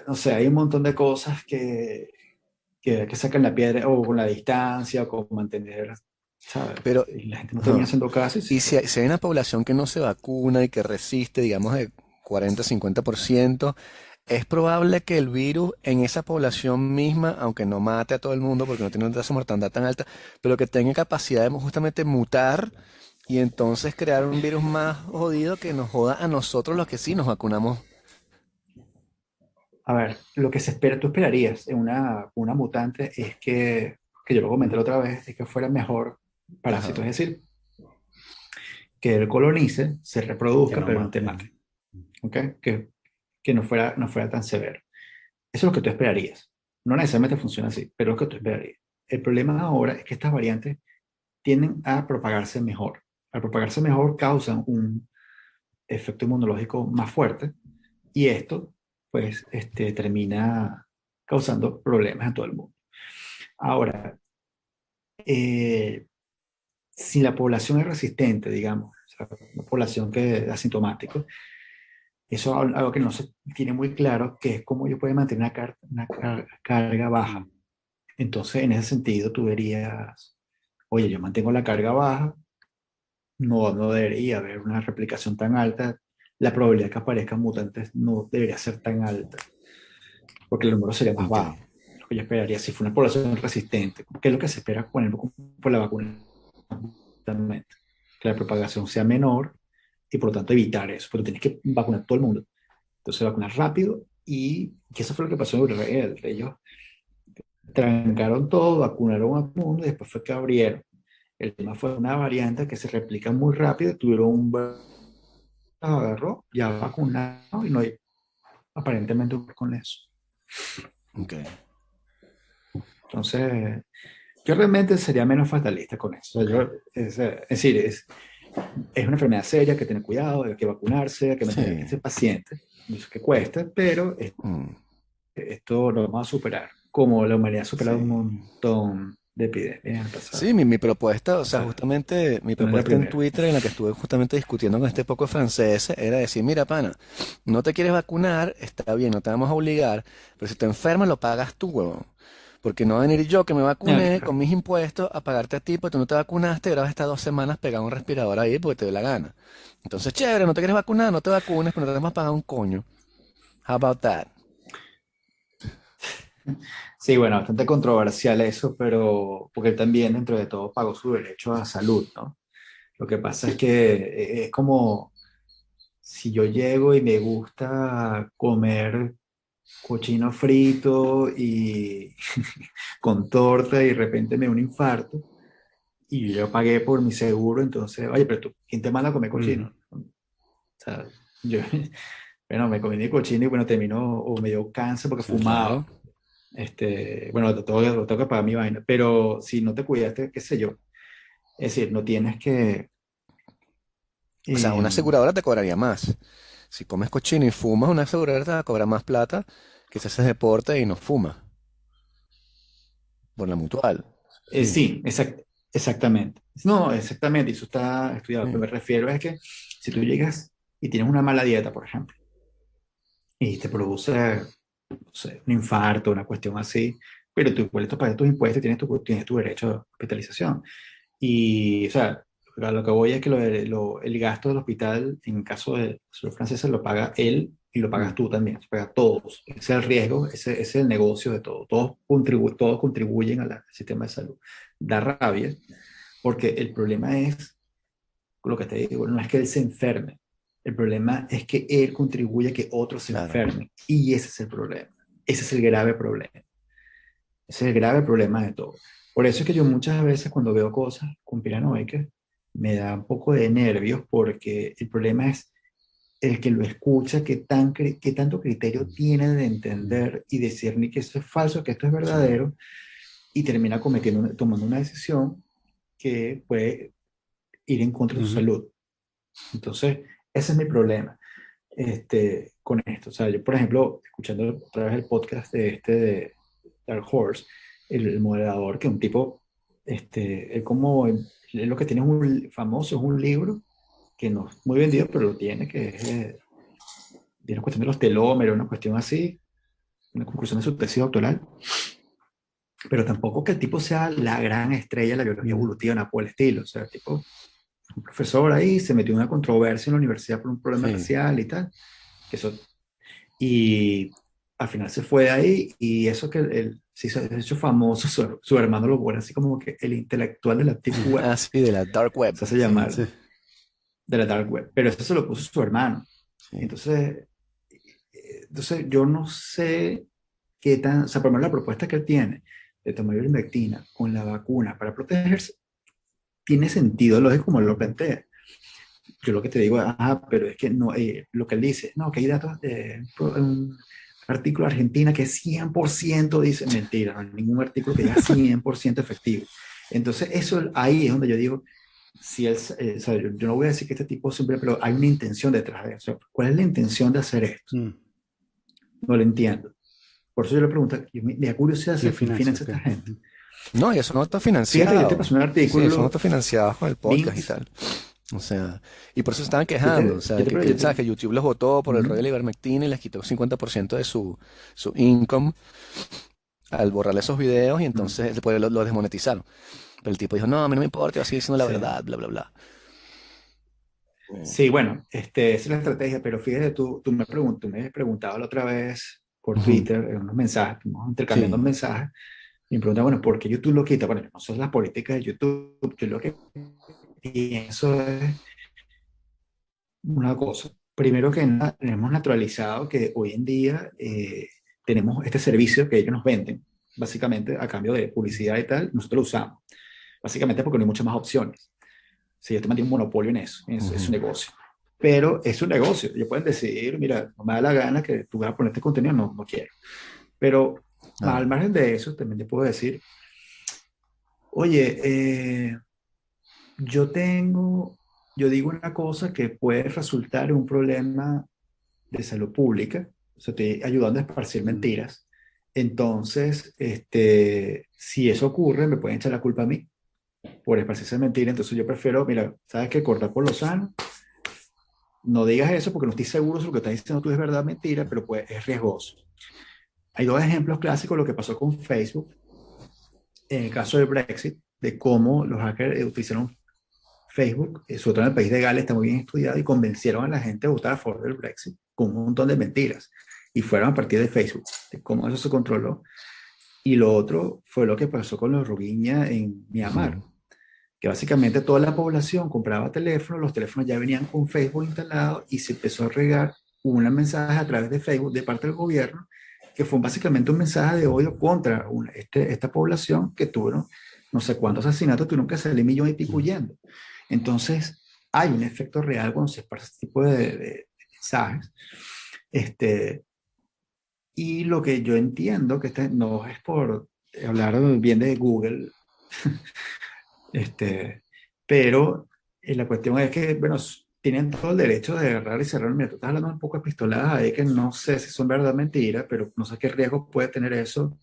Speaker 2: no sé, hay un montón de cosas que sacan la piedra, o con la distancia, o con mantener, ¿sabes?
Speaker 3: Pero,
Speaker 2: Y la gente no termina
Speaker 3: ajá.
Speaker 2: haciendo caso.
Speaker 3: Y si hay una población que no se vacuna y que resiste, digamos, de 40-50%, es probable que el virus en esa población misma, aunque no mate a todo el mundo porque no tiene una tasa de mortandad tan alta, pero que tenga capacidad de justamente mutar y entonces crear un virus más jodido que nos joda a nosotros los que sí nos vacunamos.
Speaker 2: A ver, lo que se espera, tú esperarías en una mutante es que yo lo comenté la otra vez, es que fuera mejor parásito,
Speaker 3: Ajá.
Speaker 2: es decir, que él colonice, se
Speaker 1: Que
Speaker 2: reproduzca,
Speaker 1: no
Speaker 2: pero no te
Speaker 1: mate.
Speaker 2: mate, ¿ok? Que no fuera tan severo. Eso es lo que tú esperarías. No necesariamente funciona así, pero es lo que tú esperarías. El problema ahora es que estas variantes tienden a propagarse mejor. Al propagarse mejor causan un efecto inmunológico más fuerte y esto, pues, termina causando problemas en todo el mundo. Ahora, eh, si la población es resistente, digamos, o sea, una población que es asintomática, eso es algo que no se tiene muy claro, que es cómo yo puedo mantener una carga baja.
Speaker 1: Mm.
Speaker 2: Entonces, en ese sentido, tú verías, oye, yo mantengo la carga baja, no debería haber una replicación tan alta, la probabilidad de que aparezcan mutantes no debería ser tan alta, porque el número sería más
Speaker 3: Ok.
Speaker 2: bajo. Lo que yo esperaría si fue una población resistente, que es lo que se espera por la vacuna, justamente, que la propagación sea menor y por lo tanto evitar eso, pero tienes que vacunar todo el mundo. Entonces, vacunar rápido y que eso fue lo que pasó en Israel. Ellos trancaron todo, vacunaron a todo el mundo y después fue que abrieron. El tema fue una variante que se replica muy rápido, tuvieron agarró, ya vacunado y no hay aparentemente con eso.
Speaker 3: Ok.
Speaker 2: Entonces, yo realmente sería menos fatalista con eso. O sea, es decir, es una enfermedad seria, que tener cuidado, hay que vacunarse, hay que mantener que
Speaker 3: Sí.
Speaker 2: ser paciente, eso que cuesta, pero
Speaker 3: Mm,
Speaker 2: esto lo vamos a superar, como la humanidad ha superado un
Speaker 3: sí.
Speaker 2: montón de epidemias en el pasado.
Speaker 3: Sí, mi propuesta, o
Speaker 2: O
Speaker 3: sea,
Speaker 2: sea,
Speaker 3: justamente mi
Speaker 2: esta no es la
Speaker 3: propuesta en
Speaker 2: primera.
Speaker 3: Twitter en la que estuve justamente discutiendo con este poco francés era decir, mira, pana, no te quieres vacunar, está bien, no te vamos a obligar, pero si te enfermas lo pagas tú, huevón. Porque no va a venir yo que me
Speaker 2: Ah,
Speaker 3: vacuné con
Speaker 2: claro.
Speaker 3: mis impuestos a pagarte a ti porque tú no te vacunaste y ahora vas a estar 2 semanas pegado a un respirador ahí porque te dio la gana. Entonces, chévere, no te quieres vacunar, no te vacunes, pero no te vamos a pagar un coño. How about that?
Speaker 2: Sí, bueno, bastante controversial eso, pero porque él también dentro de todo pagó su derecho a salud, ¿no? Lo que pasa es que es como si yo llego y me gusta comer cochino frito y con torta y de repente me da un infarto y yo pagué por mi seguro, entonces, oye, pero tú, ¿quién te manda a comer
Speaker 1: Ujú.
Speaker 2: cochino? O sea, yo, bueno, me comí mi cochino y bueno, terminó o me dio cáncer porque
Speaker 3: Sí, claro.
Speaker 2: fumaba. Bueno, lo tengo que pagar mi vaina, pero si no te cuidaste, qué sé yo. Es decir, no tienes que...
Speaker 3: O sea, una
Speaker 2: eh,
Speaker 3: aseguradora te cobraría más. Si comes cochino y fumas, una aseguradora te va a cobrar más plata que si haces deporte y no fumas. Por la mutual. Sí,
Speaker 2: sí, exactamente. No, exactamente, eso está estudiado. Lo que
Speaker 3: sí.
Speaker 2: me refiero es que si tú llegas y tienes una mala dieta, por ejemplo, y te produce, no sé, un infarto, una cuestión así, pero tú igual pagas tus impuestos y tienes tu derecho a hospitalización. Y, o sea, a lo que voy es que el gasto del hospital, en caso de los franceses, lo paga él y lo pagas
Speaker 1: Mm.
Speaker 2: tú también, se paga todos. Ese es el riesgo, ese es el negocio de todo. Todos contribuyen al sistema de salud. Da rabia, porque el problema es, lo que te digo, no es que él se enferme. El problema es que él contribuye a que otros se
Speaker 3: Claro.
Speaker 2: enfermen. Y ese es el problema. Ese es el grave problema. Ese es el grave problema de todo. Por eso es que yo muchas veces cuando veo cosas conspiranoicas me da un poco de nervios porque el problema es el que lo escucha, qué tanto criterio tiene de entender y discernir que esto es falso, que esto es
Speaker 1: Sí.
Speaker 2: verdadero, y termina tomando una decisión que puede ir en contra de su
Speaker 1: Ujú.
Speaker 2: salud. Entonces, ese es mi problema con esto. O sea, yo, por ejemplo, escuchando otra vez el podcast de Dark Horse, el moderador, que es un tipo, él como, él lo que tiene es un famoso, es un libro que no es muy vendido, pero lo tiene, que es de una cuestión de los telómeros, una cuestión así, una conclusión de su tesis doctoral, pero tampoco que el tipo sea la gran estrella de la biología
Speaker 1: Ujú.
Speaker 2: evolutiva, nada por el estilo. O sea, el tipo, un profesor ahí, se metió en una controversia en la universidad por un problema
Speaker 3: Sí.
Speaker 2: racial y tal, que eso, y al final se fue de ahí, y eso que él se hizo, de hecho famoso, su hermano lo pone así como que el intelectual de la Deep Web,
Speaker 3: Ah, sí, de la Dark Web.
Speaker 2: se hace
Speaker 3: Sí,
Speaker 2: llamar,
Speaker 1: Sí.
Speaker 2: de la Dark Web, pero eso se lo puso su hermano.
Speaker 3: sí.
Speaker 2: Entonces yo no sé qué tan, o sea, por lo menos la propuesta que él tiene de tomar ivermectina con la vacuna para protegerse, tiene sentido lógico como él lo plantea. Yo lo que te digo, pero es que no, lo que él dice, no, que hay datos de un artículo de Argentina que 100% dice mentira, no hay ningún artículo que diga 100% efectivo. Entonces, eso ahí es donde yo digo, si él, o sea, yo no voy a decir que este tipo siempre, pero hay una intención detrás de eso. O sea, ¿cuál es la intención de hacer esto?
Speaker 1: Mm.
Speaker 2: No lo entiendo. Por eso yo le pregunto, me da curiosidad
Speaker 1: ¿Quién
Speaker 2: saber quién
Speaker 1: financia?
Speaker 2: financia
Speaker 1: Ok.
Speaker 2: a esta gente.
Speaker 1: Ujú.
Speaker 3: No, y eso no está
Speaker 2: Fíjate que yo te
Speaker 3: financiado.
Speaker 2: pasé un
Speaker 3: Sí, sí, eso no
Speaker 2: artículo,
Speaker 3: está financiado con el podcast y
Speaker 2: links,
Speaker 3: tal. O sea, y por eso se estaban quejando. O sea,
Speaker 2: yo
Speaker 3: sabes
Speaker 2: te,
Speaker 3: que YouTube los votó por el rollo de la ivermectina y les quitó el 50% de su income al borrar esos videos y
Speaker 2: mm,
Speaker 3: entonces después lo desmonetizaron. Pero el tipo dijo, no, a mí no me importa, yo voy a seguir diciendo la
Speaker 2: sí.
Speaker 3: verdad, bla, bla, bla.
Speaker 2: Sí, bueno, esa es la estrategia, pero fíjate, tú me has preguntado la otra vez por
Speaker 3: Ujú.
Speaker 2: Twitter, en unos mensajes, estamos intercambiando
Speaker 3: Sí.
Speaker 2: mensajes, y me preguntan, bueno, ¿por qué YouTube lo quita? Bueno, no son las políticas de YouTube, yo lo que pienso es una cosa. Primero que nada, tenemos naturalizado que hoy en día tenemos este servicio que ellos nos venden, básicamente a cambio de publicidad y tal, nosotros lo usamos, básicamente porque no hay muchas más opciones. Si yo te mandé un monopolio en eso, es su
Speaker 3: Ujú.
Speaker 2: negocio. Pero es un negocio. Ellos pueden decir, mira, no me da la gana que tú vas a poner este contenido, no, no quiero. Pero al
Speaker 3: Claro.
Speaker 2: margen de eso, también te puedo decir, oye, yo tengo, yo digo una cosa que puede resultar en un problema de salud pública, o sea, estoy ayudando a esparcir
Speaker 1: Mm.
Speaker 2: mentiras. Entonces, si eso ocurre, me pueden echar la culpa a mí por esparcir esa mentira. Entonces yo prefiero, mira, ¿sabes qué? Cortar por lo sano. No digas eso porque no estoy seguro si lo que estás diciendo tú es verdad o mentira, pero pues es riesgoso. Hay dos ejemplos clásicos de lo que pasó con Facebook en el caso del Brexit, de cómo los hackers utilizaron Facebook, sobre todo en el país de Gales, está muy bien estudiado, y convencieron a la gente a votar a favor del Brexit con un montón de mentiras. Y fueron a partir de Facebook, de cómo eso se controló. Y lo otro fue lo que pasó con los Rohingya en Myanmar,
Speaker 3: Ujú.
Speaker 2: que básicamente toda la población compraba teléfonos, los teléfonos ya venían con Facebook instalado y se empezó a regar un mensaje a través de Facebook de parte del gobierno, que fue básicamente un mensaje de odio contra esta población que tuvieron no sé cuántos asesinatos, tuvieron que salir millón y pico
Speaker 1: Mm.
Speaker 2: huyendo. Entonces, hay un efecto real cuando se esparce este tipo de mensajes. Este, y lo que yo entiendo, que no es por hablar bien de Google, Este, pero la cuestión es que, bueno, tienen todo el derecho de agarrar y cerrar. Mira, tú estás hablando un poco de pistoladas ahí que no sé si son verdad o mentira, pero no sé qué riesgo puede tener eso.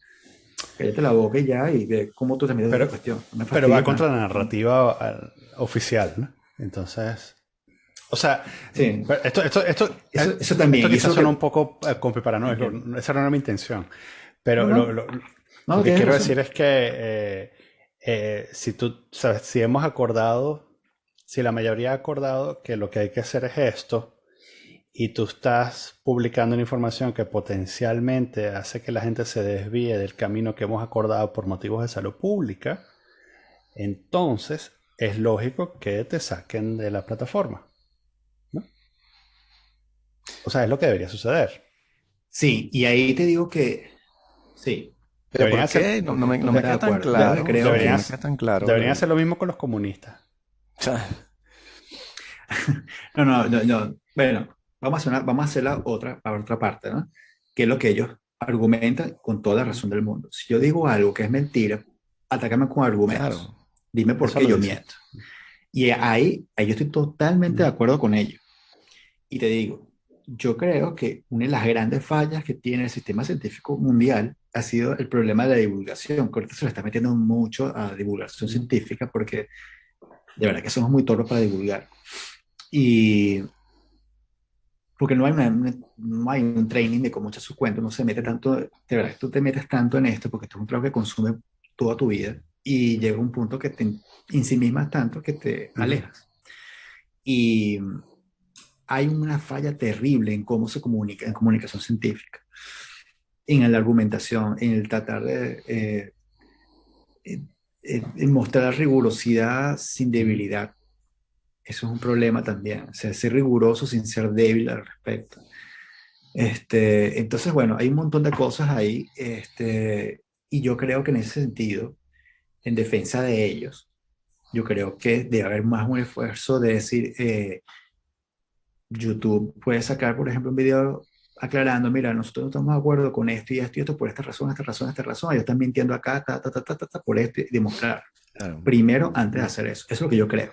Speaker 2: Cállate la boca y ya, y ve cómo tú te miras de
Speaker 1: Pero,
Speaker 2: esta cuestión. No me
Speaker 1: pero va
Speaker 2: fastidies más.
Speaker 1: contra la narrativa oficial, ¿no? Entonces, o sea,
Speaker 2: Sí, eso
Speaker 1: esto
Speaker 2: también. Y
Speaker 1: quizás
Speaker 2: eso
Speaker 1: suena
Speaker 2: que.
Speaker 1: un poco paranoico,
Speaker 2: Entiendo.
Speaker 1: esa no era mi intención,
Speaker 2: No,
Speaker 1: pero
Speaker 2: no,
Speaker 1: lo
Speaker 2: no,
Speaker 1: que
Speaker 2: tienes
Speaker 1: quiero decir
Speaker 2: razón.
Speaker 1: es que si tú, sabes, si hemos acordado, si la mayoría ha acordado que lo que hay que hacer es esto, y tú estás publicando una información que potencialmente hace que la gente se desvíe del camino que hemos acordado por motivos de salud pública, entonces es lógico que te saquen de la plataforma, ¿no? O sea, es lo que debería suceder.
Speaker 2: Sí, y ahí te digo que sí,
Speaker 3: ¿Pero
Speaker 1: Deberían
Speaker 3: por
Speaker 1: hacer,
Speaker 3: qué? No, no
Speaker 2: ok,
Speaker 3: me, no
Speaker 2: de
Speaker 3: me queda tan
Speaker 2: acuerdo. Yo lo que
Speaker 3: claro.
Speaker 2: creo
Speaker 3: No
Speaker 1: deberían,
Speaker 3: me
Speaker 2: es.
Speaker 3: queda tan claro.
Speaker 1: deberían hacer lo mismo con los comunistas.
Speaker 3: O sea,
Speaker 2: No, no, no, no. Bueno, vamos a hacer la otra parte, ¿no? Que es lo que ellos argumentan con toda la razón del mundo. Si yo digo algo que es mentira, atácame con argumentos.
Speaker 3: Claro.
Speaker 2: Dime por
Speaker 1: Eso
Speaker 2: qué
Speaker 1: lo
Speaker 2: yo
Speaker 1: dicen.
Speaker 2: miento. Y ahí yo estoy totalmente de acuerdo con ellos. Y te digo, yo creo que una de las grandes fallas que tiene el sistema científico mundial ha sido el problema de la divulgación, que ahorita se le está metiendo mucho a divulgación científica porque de verdad que somos muy torpes para divulgar. Y porque no hay un training de cómo echar su cuento, no se mete tanto, de verdad, tú te metes tanto en esto porque esto es un trabajo que consume toda tu vida y llega un punto que te ensimismas tanto que te alejas. Y hay una falla terrible en cómo se comunica, en comunicación científica, en la argumentación, en el tratar de mostrar rigurosidad sin debilidad. Eso es un problema también, o sea, ser riguroso sin ser débil al respecto. Entonces, bueno, hay un montón de cosas ahí, y yo creo que en ese sentido, en defensa de ellos, yo creo que debe haber más un esfuerzo de decir, YouTube puede sacar, por ejemplo, un video aclarando, mira, nosotros no estamos de acuerdo con esto y esto por esta razón, esta razón, esta razón, ellos están mintiendo acá, por esto, y demostrar
Speaker 3: Claro.
Speaker 2: primero antes de hacer eso. Eso es lo que yo creo.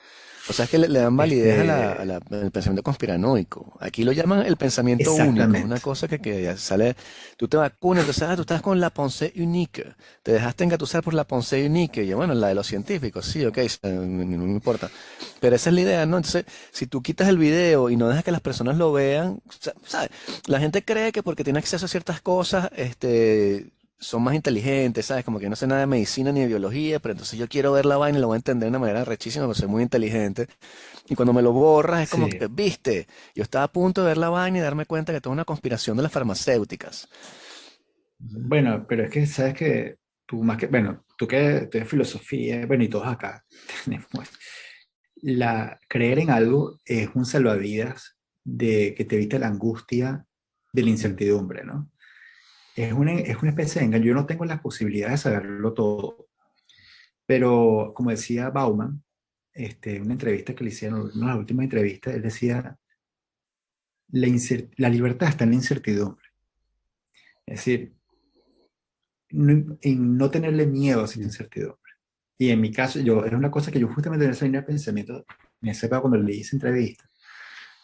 Speaker 3: O sea, es que le dan validez
Speaker 2: Este,
Speaker 3: al pensamiento conspiranoico. Aquí lo llaman el pensamiento único. Es una
Speaker 2: exactamente.
Speaker 3: cosa que ya sale, tú te vacunas, entonces, tú estás con la pensée unique. Te dejaste engatusar por la pensée unique. Y yo, bueno, la de los científicos, sí, ok, no me importa. Pero esa es la idea, ¿no? Entonces, si tú quitas el video y no dejas que las personas lo vean, ¿sabes? La gente cree que porque tiene acceso a ciertas cosas, son más inteligentes, ¿sabes? Como que no sé nada de medicina ni de biología, pero entonces yo quiero ver la vaina y lo voy a entender de una manera rechísima porque soy muy inteligente. Y cuando me lo borras es como que,
Speaker 2: Sí.
Speaker 3: viste, yo estaba a punto de ver la vaina y darme cuenta que todo es una conspiración de las farmacéuticas.
Speaker 2: Bueno, pero es que sabes que tú más que, bueno, tú que estudias filosofía, bueno, y todos acá tenemos, creer en algo es un salvavidas de que te evita la angustia de la incertidumbre, ¿no? Es una especie de engaño. Yo no tengo las posibilidades de saberlo todo, pero como decía Bauman, una entrevista que le hicieron, una de las últimas entrevistas, él decía, la libertad está en la incertidumbre. Es decir, en no tenerle miedo a esa incertidumbre. Y en mi caso, es una cosa que yo justamente en esa línea de pensamiento me sepa cuando leí esa entrevista,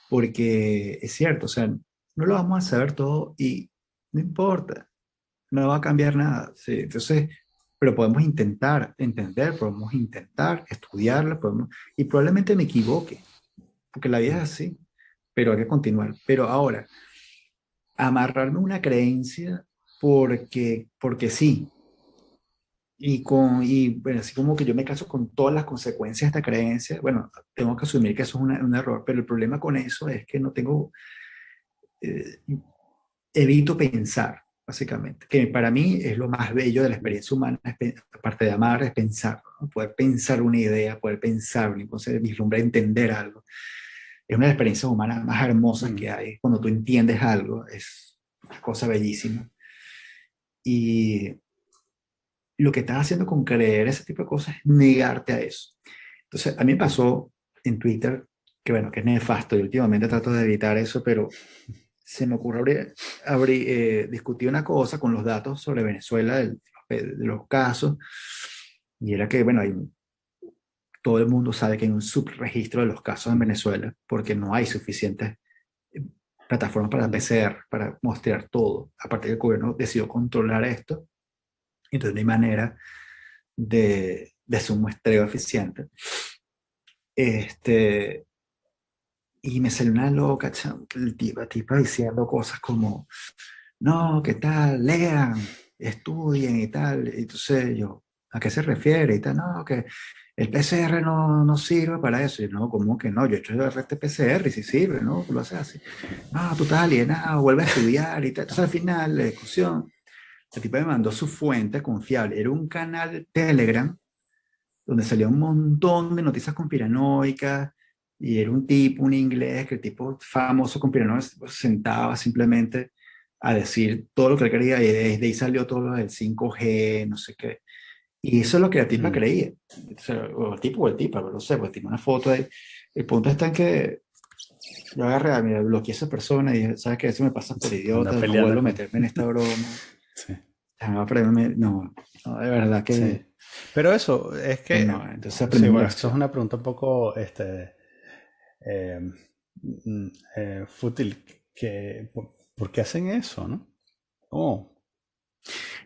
Speaker 2: porque es cierto, o sea, no lo vamos a saber todo y no importa, no va a cambiar nada. ¿Sí? Entonces, pero podemos intentar entender, podemos intentar estudiarla, y probablemente me equivoque, porque la vida es así, pero hay que continuar. Pero ahora, amarrarme a una creencia porque sí, y bueno, así como que yo me caso con todas las consecuencias de esta creencia, bueno, tengo que asumir que eso es un error, pero el problema con eso es que no tengo, eh, evito pensar, básicamente, que para mí es lo más bello de la experiencia humana, aparte de amar, es pensar, ¿no? Poder pensar una idea, poder pensar, entonces vislumbrar, entender algo. Es una de las experiencias humanas más hermosas que hay, cuando tú entiendes algo, es una cosa bellísima. Y lo que estás haciendo con creer ese tipo de cosas es negarte a eso. Entonces, a mí me pasó en Twitter, que bueno, que es nefasto, y últimamente trato de evitar eso, pero se me ocurrió discutir una cosa con los datos sobre Venezuela, de los casos, y era que, bueno, todo el mundo sabe que hay un subregistro de los casos en Venezuela, porque no hay suficientes eh, plataformas para PCR, para mostrar todo. Aparte que el gobierno decidió controlar esto, entonces no hay manera de hacer un muestreo eficiente. Este, y me salió una loca, la tipa diciendo cosas como, no, ¿qué tal? Lean, estudien y tal. Entonces yo, ¿a qué se refiere? Y tal, no, que el PCR no sirve para eso. Y no, ¿cómo que no? Yo he hecho el RT-PCR y sí sirve, ¿no? Tú lo haces así. No, tú estás alienado, vuelve a estudiar y tal. Entonces al final, la discusión, la tipa me mandó su fuente confiable. Era un canal Telegram donde salía un montón de noticias conspiranoicas y era un tipo, un inglés, que el tipo famoso conspiranoico se sentaba simplemente a decir todo lo que él creía y desde ahí salió todo lo del 5G, no sé qué. Y eso es lo que la tipa creía. O sea, o el tipo o el tipa, pero no sé, pues tiene una foto ahí. El punto está en que Yo agarré, mira, bloqueé a esa persona y dije, ¿sabes qué? Eso me pasa por
Speaker 1: Anda
Speaker 2: idiota, no
Speaker 1: peleando
Speaker 2: vuelvo a
Speaker 1: con...
Speaker 2: meterme en esta broma.
Speaker 1: Sí,
Speaker 2: Ya me va a no, no, de verdad
Speaker 1: sí. Pero eso, es
Speaker 2: que
Speaker 1: que,
Speaker 2: no. Entonces
Speaker 1: sí,
Speaker 2: aprendí mi
Speaker 1: bueno, esto es
Speaker 2: lección.
Speaker 1: una pregunta un poco, eh, fútil, que, ¿por qué hacen eso, no? Oh,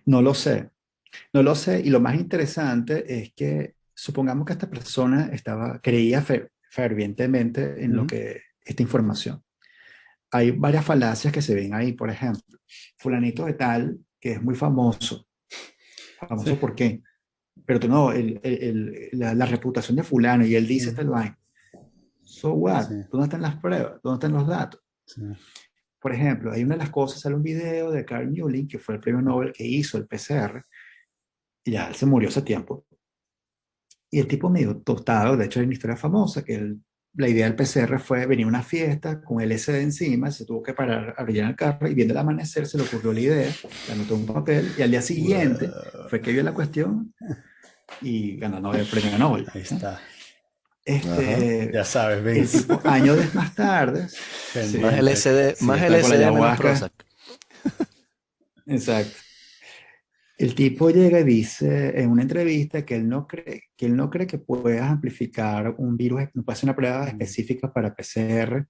Speaker 2: No lo sé, no lo sé. Y lo más interesante es que supongamos que esta persona creía fervientemente en lo
Speaker 1: ujú,
Speaker 2: que esta información. Hay varias falacias que se ven ahí, por ejemplo, fulanito de tal, que es muy famoso.
Speaker 1: sí,
Speaker 2: ¿Famoso por qué? Pero tú no, la reputación de fulano y él dice
Speaker 1: ujú,
Speaker 2: tal vaina. So what?
Speaker 1: sí,
Speaker 2: ¿Dónde están las pruebas? ¿Dónde están los datos?
Speaker 1: sí,
Speaker 2: Por ejemplo, hay una de las cosas, sale un video de Carl Newling, que fue el premio Nobel que hizo el PCR, y ya él se murió hace tiempo. Y el tipo medio tostado, de hecho hay una historia famosa, que la idea del PCR fue venir a una fiesta con LSD encima, se tuvo que parar a brillar en el carro y viendo el amanecer se le ocurrió la idea, la anotó en un papel y al día siguiente fue que vio la cuestión y ganó el premio Nobel.
Speaker 1: ahí
Speaker 2: ¿No?
Speaker 1: está.
Speaker 3: Ajá.
Speaker 1: Ya sabes,
Speaker 2: El
Speaker 1: Vince.
Speaker 2: tipo, años más tarde, sí,
Speaker 1: Pendiente.
Speaker 2: sí,
Speaker 3: Más
Speaker 2: está con la
Speaker 3: LSD, menos
Speaker 2: ayahuasca,
Speaker 3: Prozac.
Speaker 2: exacto. El tipo llega y dice en una entrevista que él no cree que puedas amplificar un virus, no puede hacer una prueba
Speaker 1: Mm,
Speaker 2: específica para PCR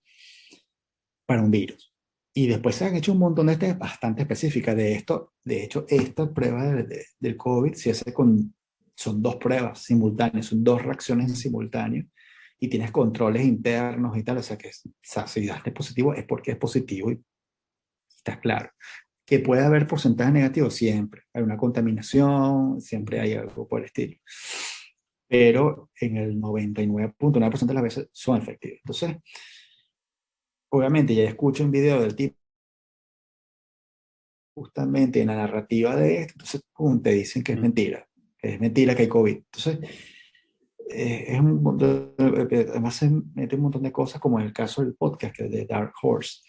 Speaker 2: para un virus. Y después se han hecho un montón de test bastante específicas de esto. De hecho, esta prueba del COVID se hace son dos pruebas simultáneas, son dos reacciones en simultáneo y tienes controles internos y tal. O sea, si daste positivo es porque es positivo y está claro. Que puede haber porcentajes negativos siempre. Hay una contaminación, siempre
Speaker 1: ujú,
Speaker 2: hay algo por el estilo. Pero en el 99.9% de las veces son efectivos. Entonces, obviamente, ya escucho un video del tipo justamente en la narrativa de esto, entonces pum, te dicen
Speaker 1: ujú.
Speaker 2: que es mentira que hay COVID. Entonces, además se mete un montón de cosas, como en el caso del podcast que es de Dark Horse.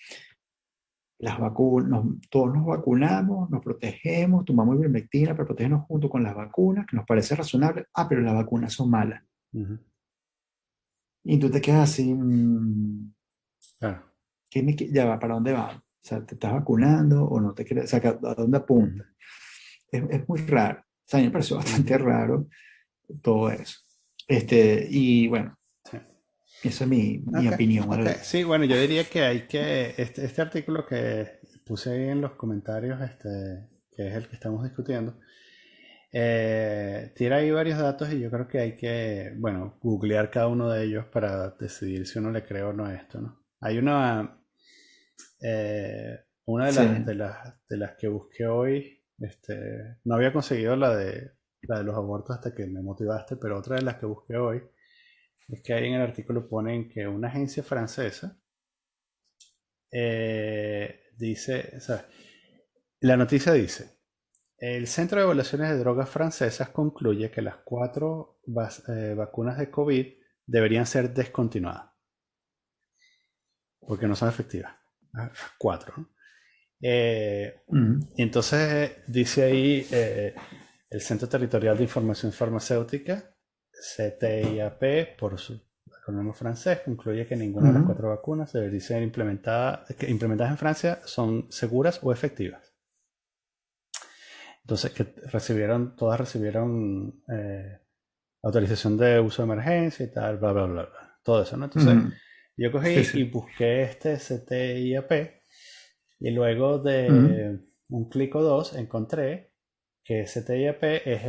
Speaker 2: Las vacunas, todos nos vacunamos, nos protegemos, tomamos ivermectina para protegernos junto con las vacunas, que nos parece razonable. Ah, pero las vacunas son malas.
Speaker 1: Ujú,
Speaker 2: Y tú te quedas así,
Speaker 1: claro.
Speaker 2: ya va, ¿para dónde va? O sea, ¿te estás vacunando o no te quieres? O sea, ¿a dónde
Speaker 1: Ujú,
Speaker 2: apunta? Es muy raro. O sea, a mí me pareció
Speaker 1: ujú,
Speaker 2: bastante raro todo eso. Y bueno,
Speaker 1: sí.
Speaker 2: esa es mi
Speaker 1: Ok,
Speaker 2: opinión.
Speaker 1: ok. Sí, bueno, yo diría que hay que, este artículo que puse ahí en los comentarios, que es el que estamos discutiendo, tira ahí varios datos y yo creo que hay que, bueno, googlear cada uno de ellos para decidir si uno le cree o no a esto, ¿no? Hay una de
Speaker 2: Sí.
Speaker 1: las que busqué hoy, no había conseguido la de los abortos hasta que me motivaste, pero otra de las que busqué hoy es que ahí en el artículo ponen que una agencia francesa dice, o sea, la noticia dice, el Centro de Evaluaciones de Drogas francesas concluye que las cuatro vacunas de COVID deberían ser descontinuadas porque no son efectivas. Las cuatro, ¿no?
Speaker 2: Mm,
Speaker 1: Y entonces dice ahí el Centro Territorial de Información Farmacéutica, CTIAP, por su acrónimo francés, concluye que ninguna de las
Speaker 2: mm,
Speaker 1: cuatro vacunas debería ser implementadas en Francia son seguras o efectivas. Entonces, todas recibieron autorización de uso de emergencia y tal, bla, bla, bla, bla. Todo eso, ¿no? Entonces,
Speaker 2: mm.
Speaker 1: yo
Speaker 2: Sí,
Speaker 1: cogí y
Speaker 2: sí.
Speaker 1: busqué este CTIAP y luego
Speaker 2: Mm,
Speaker 1: de un clic o dos encontré que CTIAP es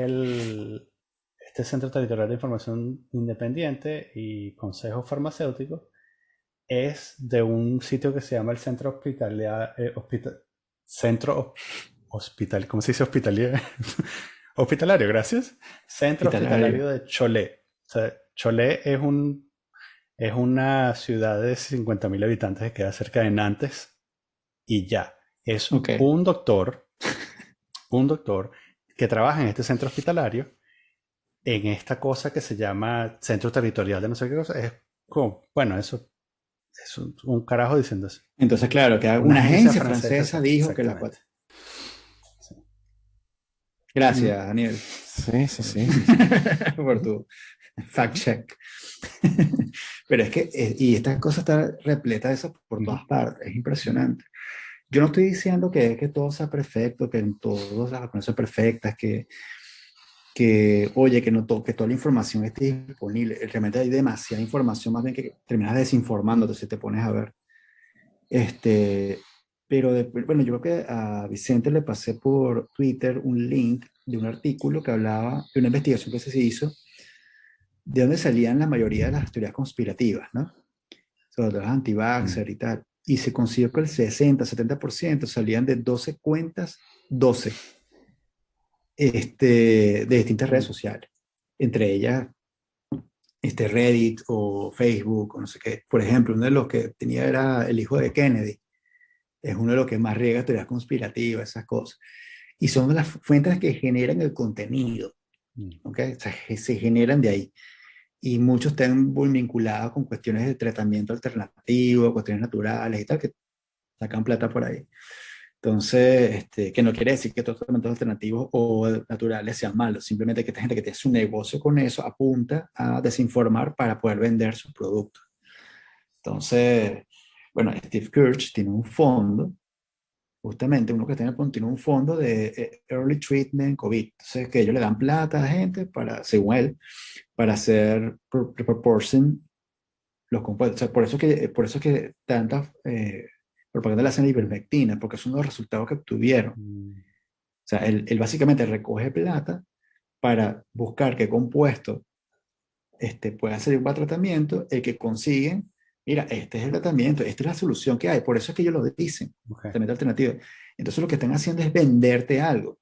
Speaker 1: este Centro Territorial de Información Independiente y Consejo Farmacéutico es de un sitio que se llama el Centro Hospital, ¿cómo se dice hospitalario? Hospitalario, gracias. Centro
Speaker 2: hospitalario.
Speaker 1: Hospitalario de Cholet. O sea, Cholet es una ciudad de 50.000 habitantes que queda cerca de Nantes y ya. Es
Speaker 2: Ok.
Speaker 1: un doctor que trabaja en este centro hospitalario, en esta cosa que se llama Centro Territorial de no sé qué cosa. Es como, bueno, eso es un carajo diciendo eso.
Speaker 2: Entonces, claro, que
Speaker 1: Una
Speaker 2: una
Speaker 1: agencia
Speaker 2: agencia
Speaker 1: francesa,
Speaker 2: francesa dijo que las
Speaker 1: exactamente.
Speaker 2: cuatro.
Speaker 1: Sí.
Speaker 2: Gracias,
Speaker 3: Mm,
Speaker 2: Daniel,
Speaker 3: sí, sí,
Speaker 2: por,
Speaker 3: sí.
Speaker 2: por tu. Fact check. Pero es que, y esta cosa está repleta de eso por todas partes, es impresionante. Yo no estoy diciendo que todo sea perfecto, que en todas las vacunas sean perfectas, oye, que, no que toda la información esté disponible. Realmente hay demasiada información, más bien que terminas desinformándote si te pones a ver. Pero, bueno, yo creo que a Vicente le pasé por Twitter un link de un artículo que hablaba de una investigación que se hizo, de donde salían la mayoría de las teorías conspirativas, ¿no? Sobre todo las anti-vaxxer y tal. Y se consiguió que el 60-70% salían de 12 cuentas, 12, de distintas redes sociales. Entre ellas, Reddit o Facebook o no sé qué. Por ejemplo, uno de los que tenía era el hijo de Kennedy. Es uno de los que más riega teorías conspirativas, esas cosas. Y son las fuentes que generan el contenido, ¿ok? O sea, que se generan de ahí. Y muchos están muy vinculados con cuestiones de tratamiento alternativo, cuestiones naturales y tal, que sacan plata por ahí. Entonces, que no quiere decir que todos los tratamientos alternativos o naturales sean malos, simplemente que esta gente que tiene su negocio con eso apunta a desinformar para poder vender sus productos. Entonces, bueno, Steve Kirch tiene un fondo, justamente uno que tiene un fondo de Early Treatment COVID. Entonces, que ellos le dan plata a la gente para, según él, para hacer proportion los compuestos. O sea, por eso que tanta propaganda le hacen a ivermectina, porque son los resultados que obtuvieron. O sea, él básicamente recoge plata para buscar qué compuesto pueda servir para tratamiento, el que consiguen, mira, este es el tratamiento, esta es la solución que hay. Por eso es que ellos lo dicen, tratamiento alternativo. Entonces lo que están haciendo es venderte algo.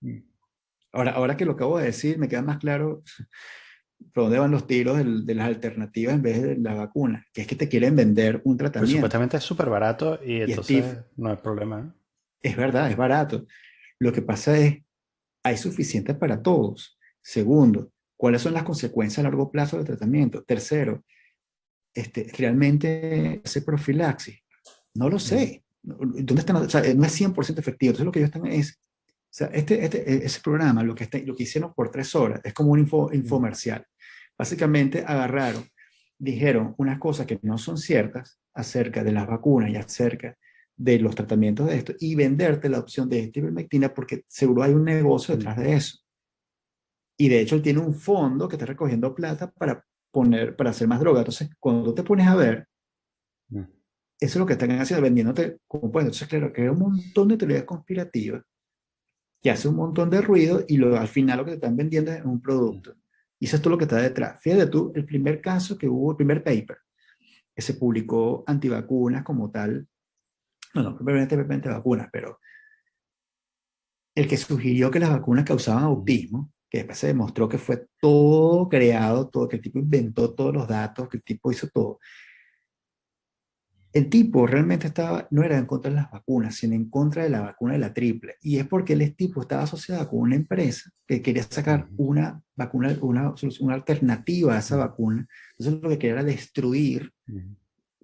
Speaker 2: Ahora que lo acabo de decir, me queda más claro por dónde van los tiros de las alternativas en vez de la vacuna, que es que te quieren vender un
Speaker 1: Pues
Speaker 2: tratamiento.
Speaker 1: supuestamente es súper barato y
Speaker 2: Y
Speaker 1: entonces
Speaker 2: Steve,
Speaker 1: no hay problema, ¿no?
Speaker 2: es verdad, es barato. Lo que pasa es, hay suficiente para todos. Segundo, ¿cuáles son las consecuencias a largo plazo del tratamiento? Tercero, ¿realmente hace profilaxis? No lo sé. ¿Dónde están? O sea, no es 100% efectivo. Entonces lo que ellos están es, o sea, ese programa, lo que hicieron por 3 horas, es como un infomercial. Básicamente agarraron, dijeron unas cosas que no son ciertas acerca de las vacunas y acerca de los tratamientos de esto y venderte la opción de ivermectina porque seguro hay un negocio detrás de eso. Y de hecho él tiene un fondo que está recogiendo plata para hacer más droga. Entonces, cuando tú te pones a ver, eso es lo que están haciendo, vendiéndote compuestos. Entonces, claro, que hay un montón de teorías conspirativas que hace un montón de ruido y al final lo que te están vendiendo es un producto. Y eso es todo lo que está detrás. Fíjate tú, el primer caso que hubo, el primer paper, que se publicó antivacunas como tal, no, primeramente vacunas, pero el que sugirió que las vacunas causaban autismo, que después se demostró que fue todo creado, todo, que el tipo inventó todos los datos, que el tipo hizo todo. El tipo realmente no era en contra de las vacunas, sino en contra de la vacuna de la triple. Y es porque el tipo estaba asociado con una empresa que quería sacar una vacuna, una alternativa a esa vacuna. Entonces lo que quería era destruir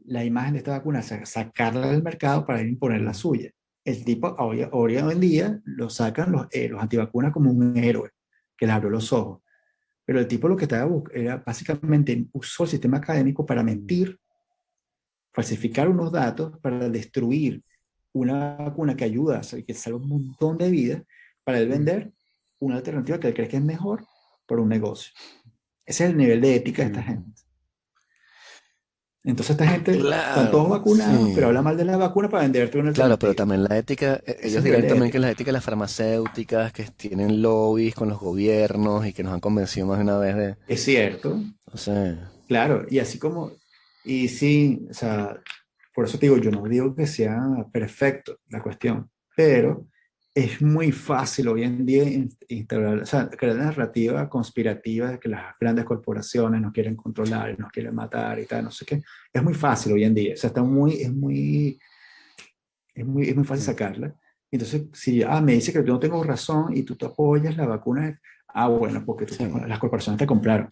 Speaker 2: la imagen de esta vacuna, sacarla del mercado para imponer la suya. El tipo hoy en día lo sacan los antivacunas como un héroe que le abrió los ojos. Pero el tipo lo que estaba era básicamente usó el sistema académico para mentir, falsificar unos datos para destruir una vacuna que ayuda, que salva un montón de vidas, para él vender una alternativa que él cree que es mejor por un negocio. Ese es el nivel de ética de esta gente. Entonces esta gente están todos
Speaker 3: Claro,
Speaker 2: vacunados, pero
Speaker 3: sí.
Speaker 2: habla mal de la vacuna para venderte una
Speaker 3: Claro, pero
Speaker 2: alternativa.
Speaker 3: también la ética,
Speaker 2: Ese es
Speaker 3: ellos
Speaker 2: el nivel
Speaker 3: dirán
Speaker 2: de
Speaker 3: también que
Speaker 2: ética.
Speaker 3: la ética de las farmacéuticas, que tienen lobbies con los gobiernos y que nos han convencido más de una vez de,
Speaker 2: Es cierto,
Speaker 3: no sé,
Speaker 2: claro, y así como, y sí, o sea, por eso te digo, yo no digo que sea perfecto la cuestión, pero es muy fácil hoy en día instaurar, o sea, crear la narrativa conspirativa de que las grandes corporaciones nos quieren controlar, nos quieren matar y tal, no sé qué. Es muy fácil hoy en día, o sea, es muy fácil sacarla. Entonces, si me dice que yo no tengo razón y tú te apoyas la vacuna, bueno, porque
Speaker 3: sí.
Speaker 2: las corporaciones te compraron.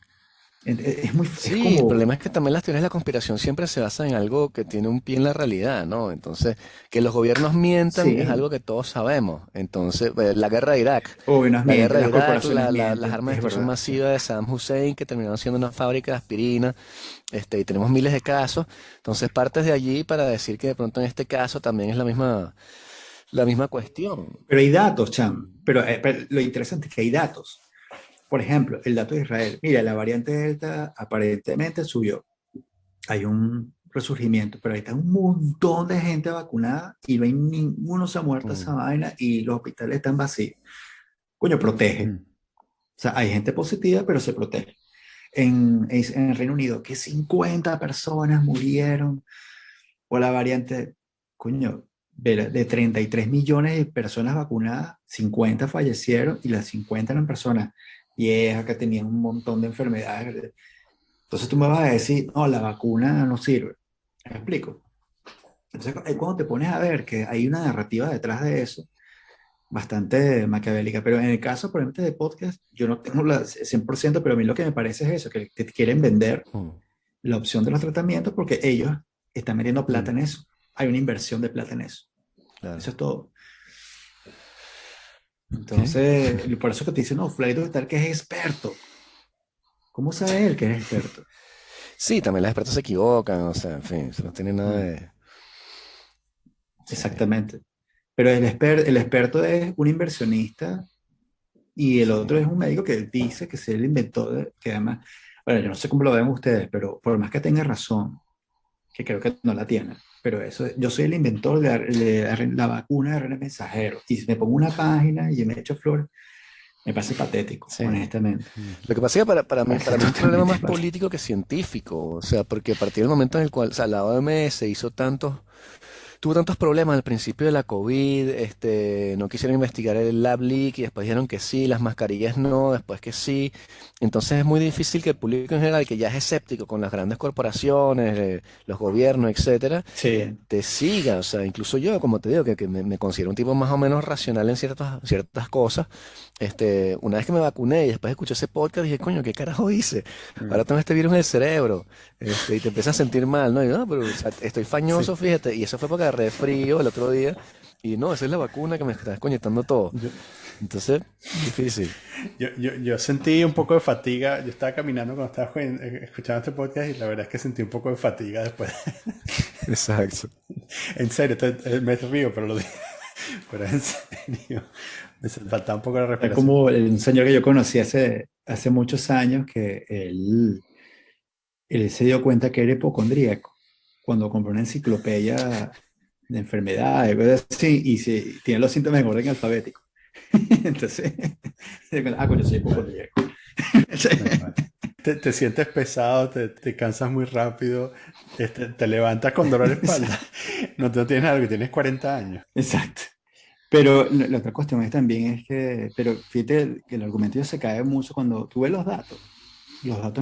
Speaker 2: Es
Speaker 3: Sí, el
Speaker 2: como,
Speaker 3: problema es que también las teorías de la conspiración siempre se basan en algo que tiene un pie en la realidad, ¿no? Entonces, que los gobiernos mientan es algo
Speaker 2: sí,
Speaker 3: que todos sabemos. Entonces, la guerra de Irak,
Speaker 2: hoy nos
Speaker 3: la
Speaker 2: mienten,
Speaker 3: guerra de
Speaker 2: las
Speaker 3: Irak,
Speaker 2: corporaciones
Speaker 3: las
Speaker 2: mienten,
Speaker 3: armas de
Speaker 2: es
Speaker 3: destrucción
Speaker 2: verdad, sí.
Speaker 3: masiva de Saddam Hussein, que terminaron siendo una fábrica de aspirina, y tenemos miles de casos. Entonces, partes de allí para decir que de pronto en este caso también es la misma cuestión.
Speaker 2: Pero hay datos, Cham. Pero lo interesante es que hay datos. Por ejemplo, el dato de Israel. Mira, la variante Delta aparentemente subió. Hay un resurgimiento, pero ahí está un montón de gente vacunada y no hay ninguno se ha muerto esa
Speaker 3: Mm,
Speaker 2: vaina y los hospitales están vacíos. Coño, protege.
Speaker 1: Mm.
Speaker 2: O sea, hay gente positiva, pero se protege. En el Reino Unido, que 50 personas murieron por la variante, coño, de 33 millones de personas vacunadas, 50 fallecieron y las 50 eran personas viejas que tenían un montón de enfermedades. Entonces tú me vas a decir, no, la vacuna no sirve. ¿Me explico? Entonces, cuando te pones a ver que hay una narrativa detrás de eso, bastante maquiavélica, pero en el caso, por ejemplo, de podcast, yo no tengo la 100%, pero a mí lo que me parece es eso, que te quieren vender
Speaker 3: mm,
Speaker 2: la opción de los tratamientos porque ellos están metiendo plata
Speaker 1: Mm.
Speaker 2: en eso. Hay una inversión de plata en eso.
Speaker 3: claro.
Speaker 2: Eso es todo.
Speaker 3: Ok.
Speaker 2: Entonces, por eso que te dicen, no, Flavio de tal que es experto. ¿Cómo sabe él que es experto?
Speaker 3: Sí, también los expertos se equivocan, o sea, en fin, eso no tiene nada
Speaker 1: Mm.
Speaker 3: de... Sí.
Speaker 2: Exactamente. Pero el experto es un inversionista y el
Speaker 3: Sí.
Speaker 2: otro es un médico que dice que se le inventó, que además, bueno, yo no sé cómo lo ven ustedes, pero por más que tenga razón, que creo que no la tiene, pero eso, yo soy el inventor de la vacuna de RNA mensajero y si me pongo una página y me echo flores, me parece patético,
Speaker 3: Sí.
Speaker 2: honestamente.
Speaker 1: Mm.
Speaker 3: Lo que pasa es que
Speaker 2: Me parece
Speaker 3: para mí es un problema
Speaker 2: totalmente
Speaker 3: más
Speaker 2: patético.
Speaker 3: político que científico, o sea, porque a partir del momento en el cual, o sea, la OMS hizo tantos tuvo tantos problemas al principio de la COVID, no quisieron investigar el lab leak y después dijeron que sí, las mascarillas no, después que sí. Entonces es muy difícil que el público en general, que ya es escéptico con las grandes corporaciones, los gobiernos, etcétera,
Speaker 2: Sí,
Speaker 3: te siga. O sea, incluso yo, como te digo, que me considero un tipo más o menos racional en ciertas cosas. Una vez que me vacuné y después escuché ese podcast, dije, coño, ¿qué carajo hice?
Speaker 1: Mm.
Speaker 3: Ahora tengo este virus en el cerebro. Y te empiezas a sentir mal, ¿no? Y no, pero o sea, estoy fañoso,
Speaker 1: Sí.
Speaker 3: fíjate. Y eso fue porque agarré frío el otro día. Y no, esa es la vacuna que me está desconectando todo.
Speaker 1: Yo,
Speaker 3: Entonces, difícil.
Speaker 1: yo sentí un poco de fatiga. Yo estaba caminando cuando estaba escuchando este podcast y la verdad es que sentí un poco de fatiga después.
Speaker 3: Exacto.
Speaker 1: En serio, me río, pero lo digo. Pero en serio, me faltaba un poco la
Speaker 2: es
Speaker 1: respiración.
Speaker 2: como un señor que yo conocí hace muchos años que él se dio cuenta que era hipocondríaco cuando compró una enciclopedia de enfermedades, cosas así, y tiene los síntomas en orden alfabético. Entonces, coño, soy
Speaker 1: Vale,
Speaker 2: hipocondríaco.
Speaker 1: vale. Te sientes pesado, te cansas muy rápido, te levantas con dolor de espalda. No tienes algo, tienes 40 años.
Speaker 2: Exacto. Pero la otra cuestión es también es que, pero fíjate que el argumento ya se cae mucho cuando tú ves los datos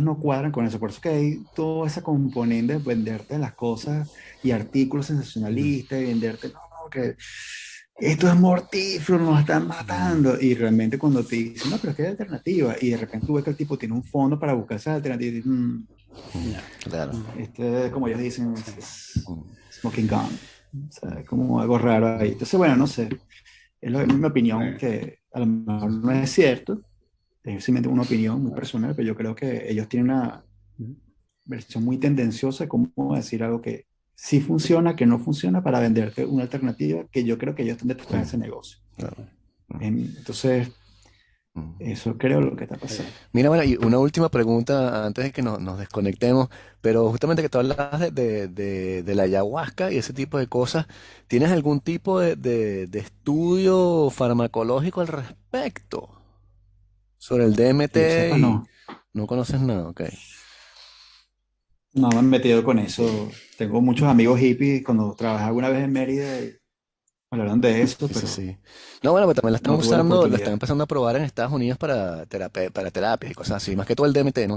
Speaker 2: no cuadran con eso, por eso que hay toda esa componente de venderte las cosas y artículos
Speaker 1: Mm,
Speaker 2: sensacionalistas y venderte, no, que esto es mortífero, nos están
Speaker 1: mm,
Speaker 2: matando, y realmente cuando te dicen, no, pero es que hay alternativa, y de repente tú ves que el tipo tiene un fondo para buscar esas alternativas, y dices,
Speaker 3: Mm,
Speaker 1: ya.
Speaker 3: claro.
Speaker 1: Mm,
Speaker 2: como ellos dicen, es
Speaker 3: Mm.
Speaker 2: smoking gun, o sea, como algo raro ahí. Entonces, bueno, no sé. Mi opinión,
Speaker 1: bueno,
Speaker 2: que a lo mejor no es cierto, es simplemente una opinión muy personal, pero yo creo que ellos tienen una
Speaker 1: mm,
Speaker 2: versión muy tendenciosa de cómo decir algo que sí funciona, que no funciona, para venderte una alternativa que yo creo que ellos están detrás de ese
Speaker 3: Mm,
Speaker 2: negocio.
Speaker 3: claro. Mm,
Speaker 2: Entonces,
Speaker 3: mm.
Speaker 2: eso creo lo que está
Speaker 1: eh,
Speaker 2: pasando.
Speaker 3: Mira, bueno, y una última pregunta antes de que nos desconectemos, pero justamente que tú hablas de la ayahuasca y ese tipo de cosas, ¿tienes algún tipo de estudio farmacológico al respecto sobre el
Speaker 2: Que yo
Speaker 3: DMT
Speaker 2: sepa,
Speaker 3: y
Speaker 2: no.
Speaker 3: no conoces nada? Ok.
Speaker 2: No me he metido con eso. Tengo muchos amigos hippies cuando trabajé alguna vez en Mérida y hablaron de eso,
Speaker 3: Sí, sí,
Speaker 2: pero
Speaker 3: sí. No, bueno, pues también la están
Speaker 2: no tuve la
Speaker 3: usando, la están
Speaker 2: oportunidad.
Speaker 3: empezando a probar en Estados Unidos para terapias y cosas así, más que todo el DMT, ¿no?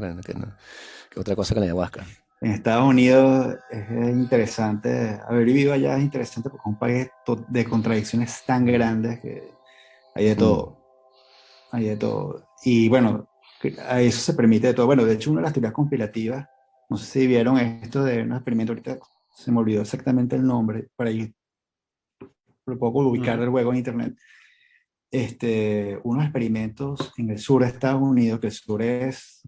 Speaker 3: Que otra cosa que la ayahuasca.
Speaker 2: En Estados Unidos es interesante, haber vivido allá es interesante porque es un país de contradicciones tan grandes que hay de
Speaker 3: Mm,
Speaker 2: todo, hay de todo. Y bueno, a eso se permite de todo. Bueno, de hecho, una de las teorías conspirativas, no sé si vieron esto de un experimento, ahorita se me olvidó exactamente el nombre, para ahí lo puedo ubicar
Speaker 1: Ujú.
Speaker 2: luego en internet. Unos experimentos en el sur de Estados Unidos, que el sur es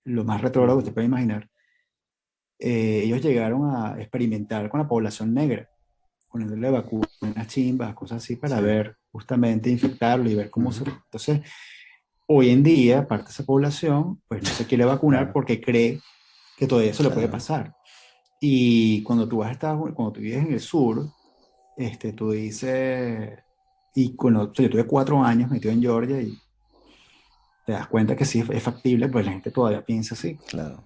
Speaker 2: lo más retrógrado que usted
Speaker 1: Ujú.
Speaker 2: puede imaginar. Ellos llegaron a experimentar con la población negra, poniéndole vacunas chimbas, cosas así, para
Speaker 1: Sí.
Speaker 2: ver, justamente infectarlo y ver cómo se...
Speaker 1: Ujú.
Speaker 2: Entonces, hoy en día, parte de esa población, pues no se quiere vacunar
Speaker 1: Claro,
Speaker 2: porque cree que todavía eso le puede
Speaker 3: Claro.
Speaker 2: pasar. Y cuando tú vas a Estados Unidos, cuando tú vives en el sur, tú dices, y cuando, o sea, yo tuve 4 años metido en Georgia y te das cuenta que sí es factible, pues la gente todavía piensa así.
Speaker 3: Claro.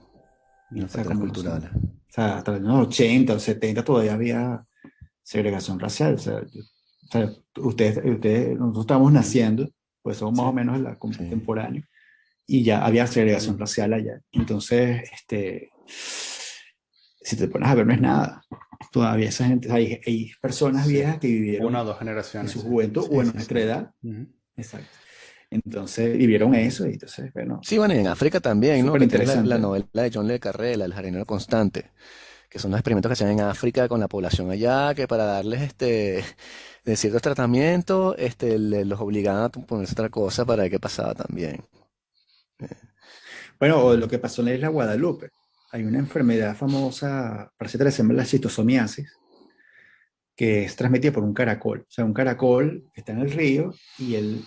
Speaker 3: Y
Speaker 2: O
Speaker 3: los
Speaker 2: sea,
Speaker 3: factores
Speaker 2: como los, o
Speaker 3: culturales.
Speaker 2: sea, hasta los años 80 o 70 todavía había segregación racial. O sea, nosotros estamos
Speaker 1: ujú,
Speaker 2: naciendo, pues somos más o
Speaker 1: sí,
Speaker 2: menos la
Speaker 3: Sí.
Speaker 2: contemporánea, y ya había segregación
Speaker 1: ujú.
Speaker 2: racial allá. Entonces, si te pones a ver, no es nada. Todavía esa gente, hay personas
Speaker 1: Sí.
Speaker 2: viejas que
Speaker 1: Una o
Speaker 2: vivieron
Speaker 1: dos
Speaker 2: en
Speaker 1: generaciones,
Speaker 2: su
Speaker 1: sí.
Speaker 2: juventud
Speaker 3: Sí,
Speaker 2: o en
Speaker 3: sí, sí.
Speaker 2: nuestra edad.
Speaker 1: Ujú,
Speaker 2: Exacto. Entonces vivieron
Speaker 1: ujú.
Speaker 2: eso y entonces, bueno,
Speaker 3: Sí, bueno, y en África también, ¿no?
Speaker 2: súper
Speaker 3: Que tienes la
Speaker 2: interesante.
Speaker 3: novela de John Le Carré, El jardinero constante, que son los experimentos que se hacen en África con la población allá, que para darles de ciertos tratamientos, los obligaban a ponerse otra cosa para ver qué pasaba también.
Speaker 2: Bueno, o lo que pasó en la isla Guadalupe. Hay una enfermedad famosa, parece que se llama la schistosomíasis, que es transmitida por un caracol. O sea, un caracol está en el río y él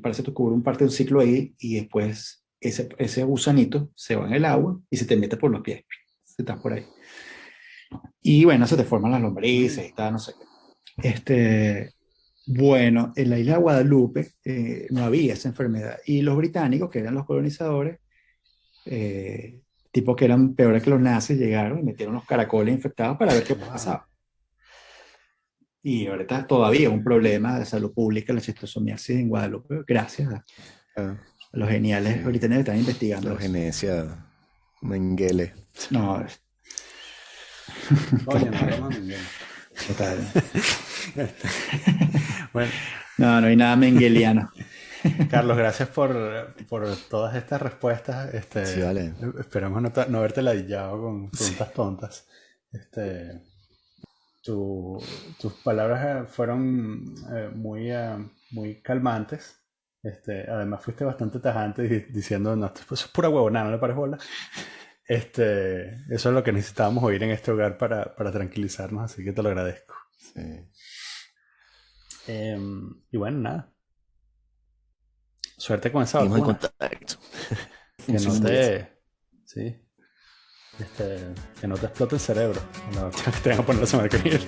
Speaker 2: parece que cubre un parte de un ciclo ahí y después ese gusanito se va en el agua y se te mete por los pies. Se estás por ahí. Y bueno, se te forman las
Speaker 1: Mm.
Speaker 2: lombrices y tal, no sé qué. Bueno, en la isla de Guadalupe no había esa enfermedad. Y los británicos, que eran los colonizadores, eh, tipos que eran peores que los nazis, llegaron y metieron los caracoles infectados para ver qué
Speaker 1: Wow.
Speaker 2: pasaba. Y ahorita todavía es un problema de salud pública la schistosomíasis en Guadalupe, gracias a
Speaker 3: Ah,
Speaker 2: los geniales
Speaker 3: sí.
Speaker 2: británicos que están investigando
Speaker 3: La
Speaker 2: eso.
Speaker 3: eugenesia, Mengele.
Speaker 2: No,
Speaker 1: Coño, no
Speaker 2: total,
Speaker 1: broma, Miguel.
Speaker 2: total.
Speaker 1: Bueno,
Speaker 2: No, no hay nada mengeliano.
Speaker 1: Carlos, gracias por todas estas respuestas.
Speaker 3: Sí, vale.
Speaker 1: Esperamos no haberte ladillado con
Speaker 3: Sí.
Speaker 1: preguntas tontas. Este, tus palabras fueron muy calmantes. Además fuiste bastante tajante diciendo, no, esto es pura huevonada, no le pares bola. Eso es lo que necesitábamos oír en este hogar para tranquilizarnos, así que te lo agradezco.
Speaker 3: Sí.
Speaker 1: Y bueno, nada. Suerte con esa
Speaker 3: Seguimos en
Speaker 1: vacuna.
Speaker 3: contacto.
Speaker 1: Que no
Speaker 2: Funciona muy bien.
Speaker 1: te. Sí. Que no te explote el cerebro. La vacuna que te van a poner la semana que viene.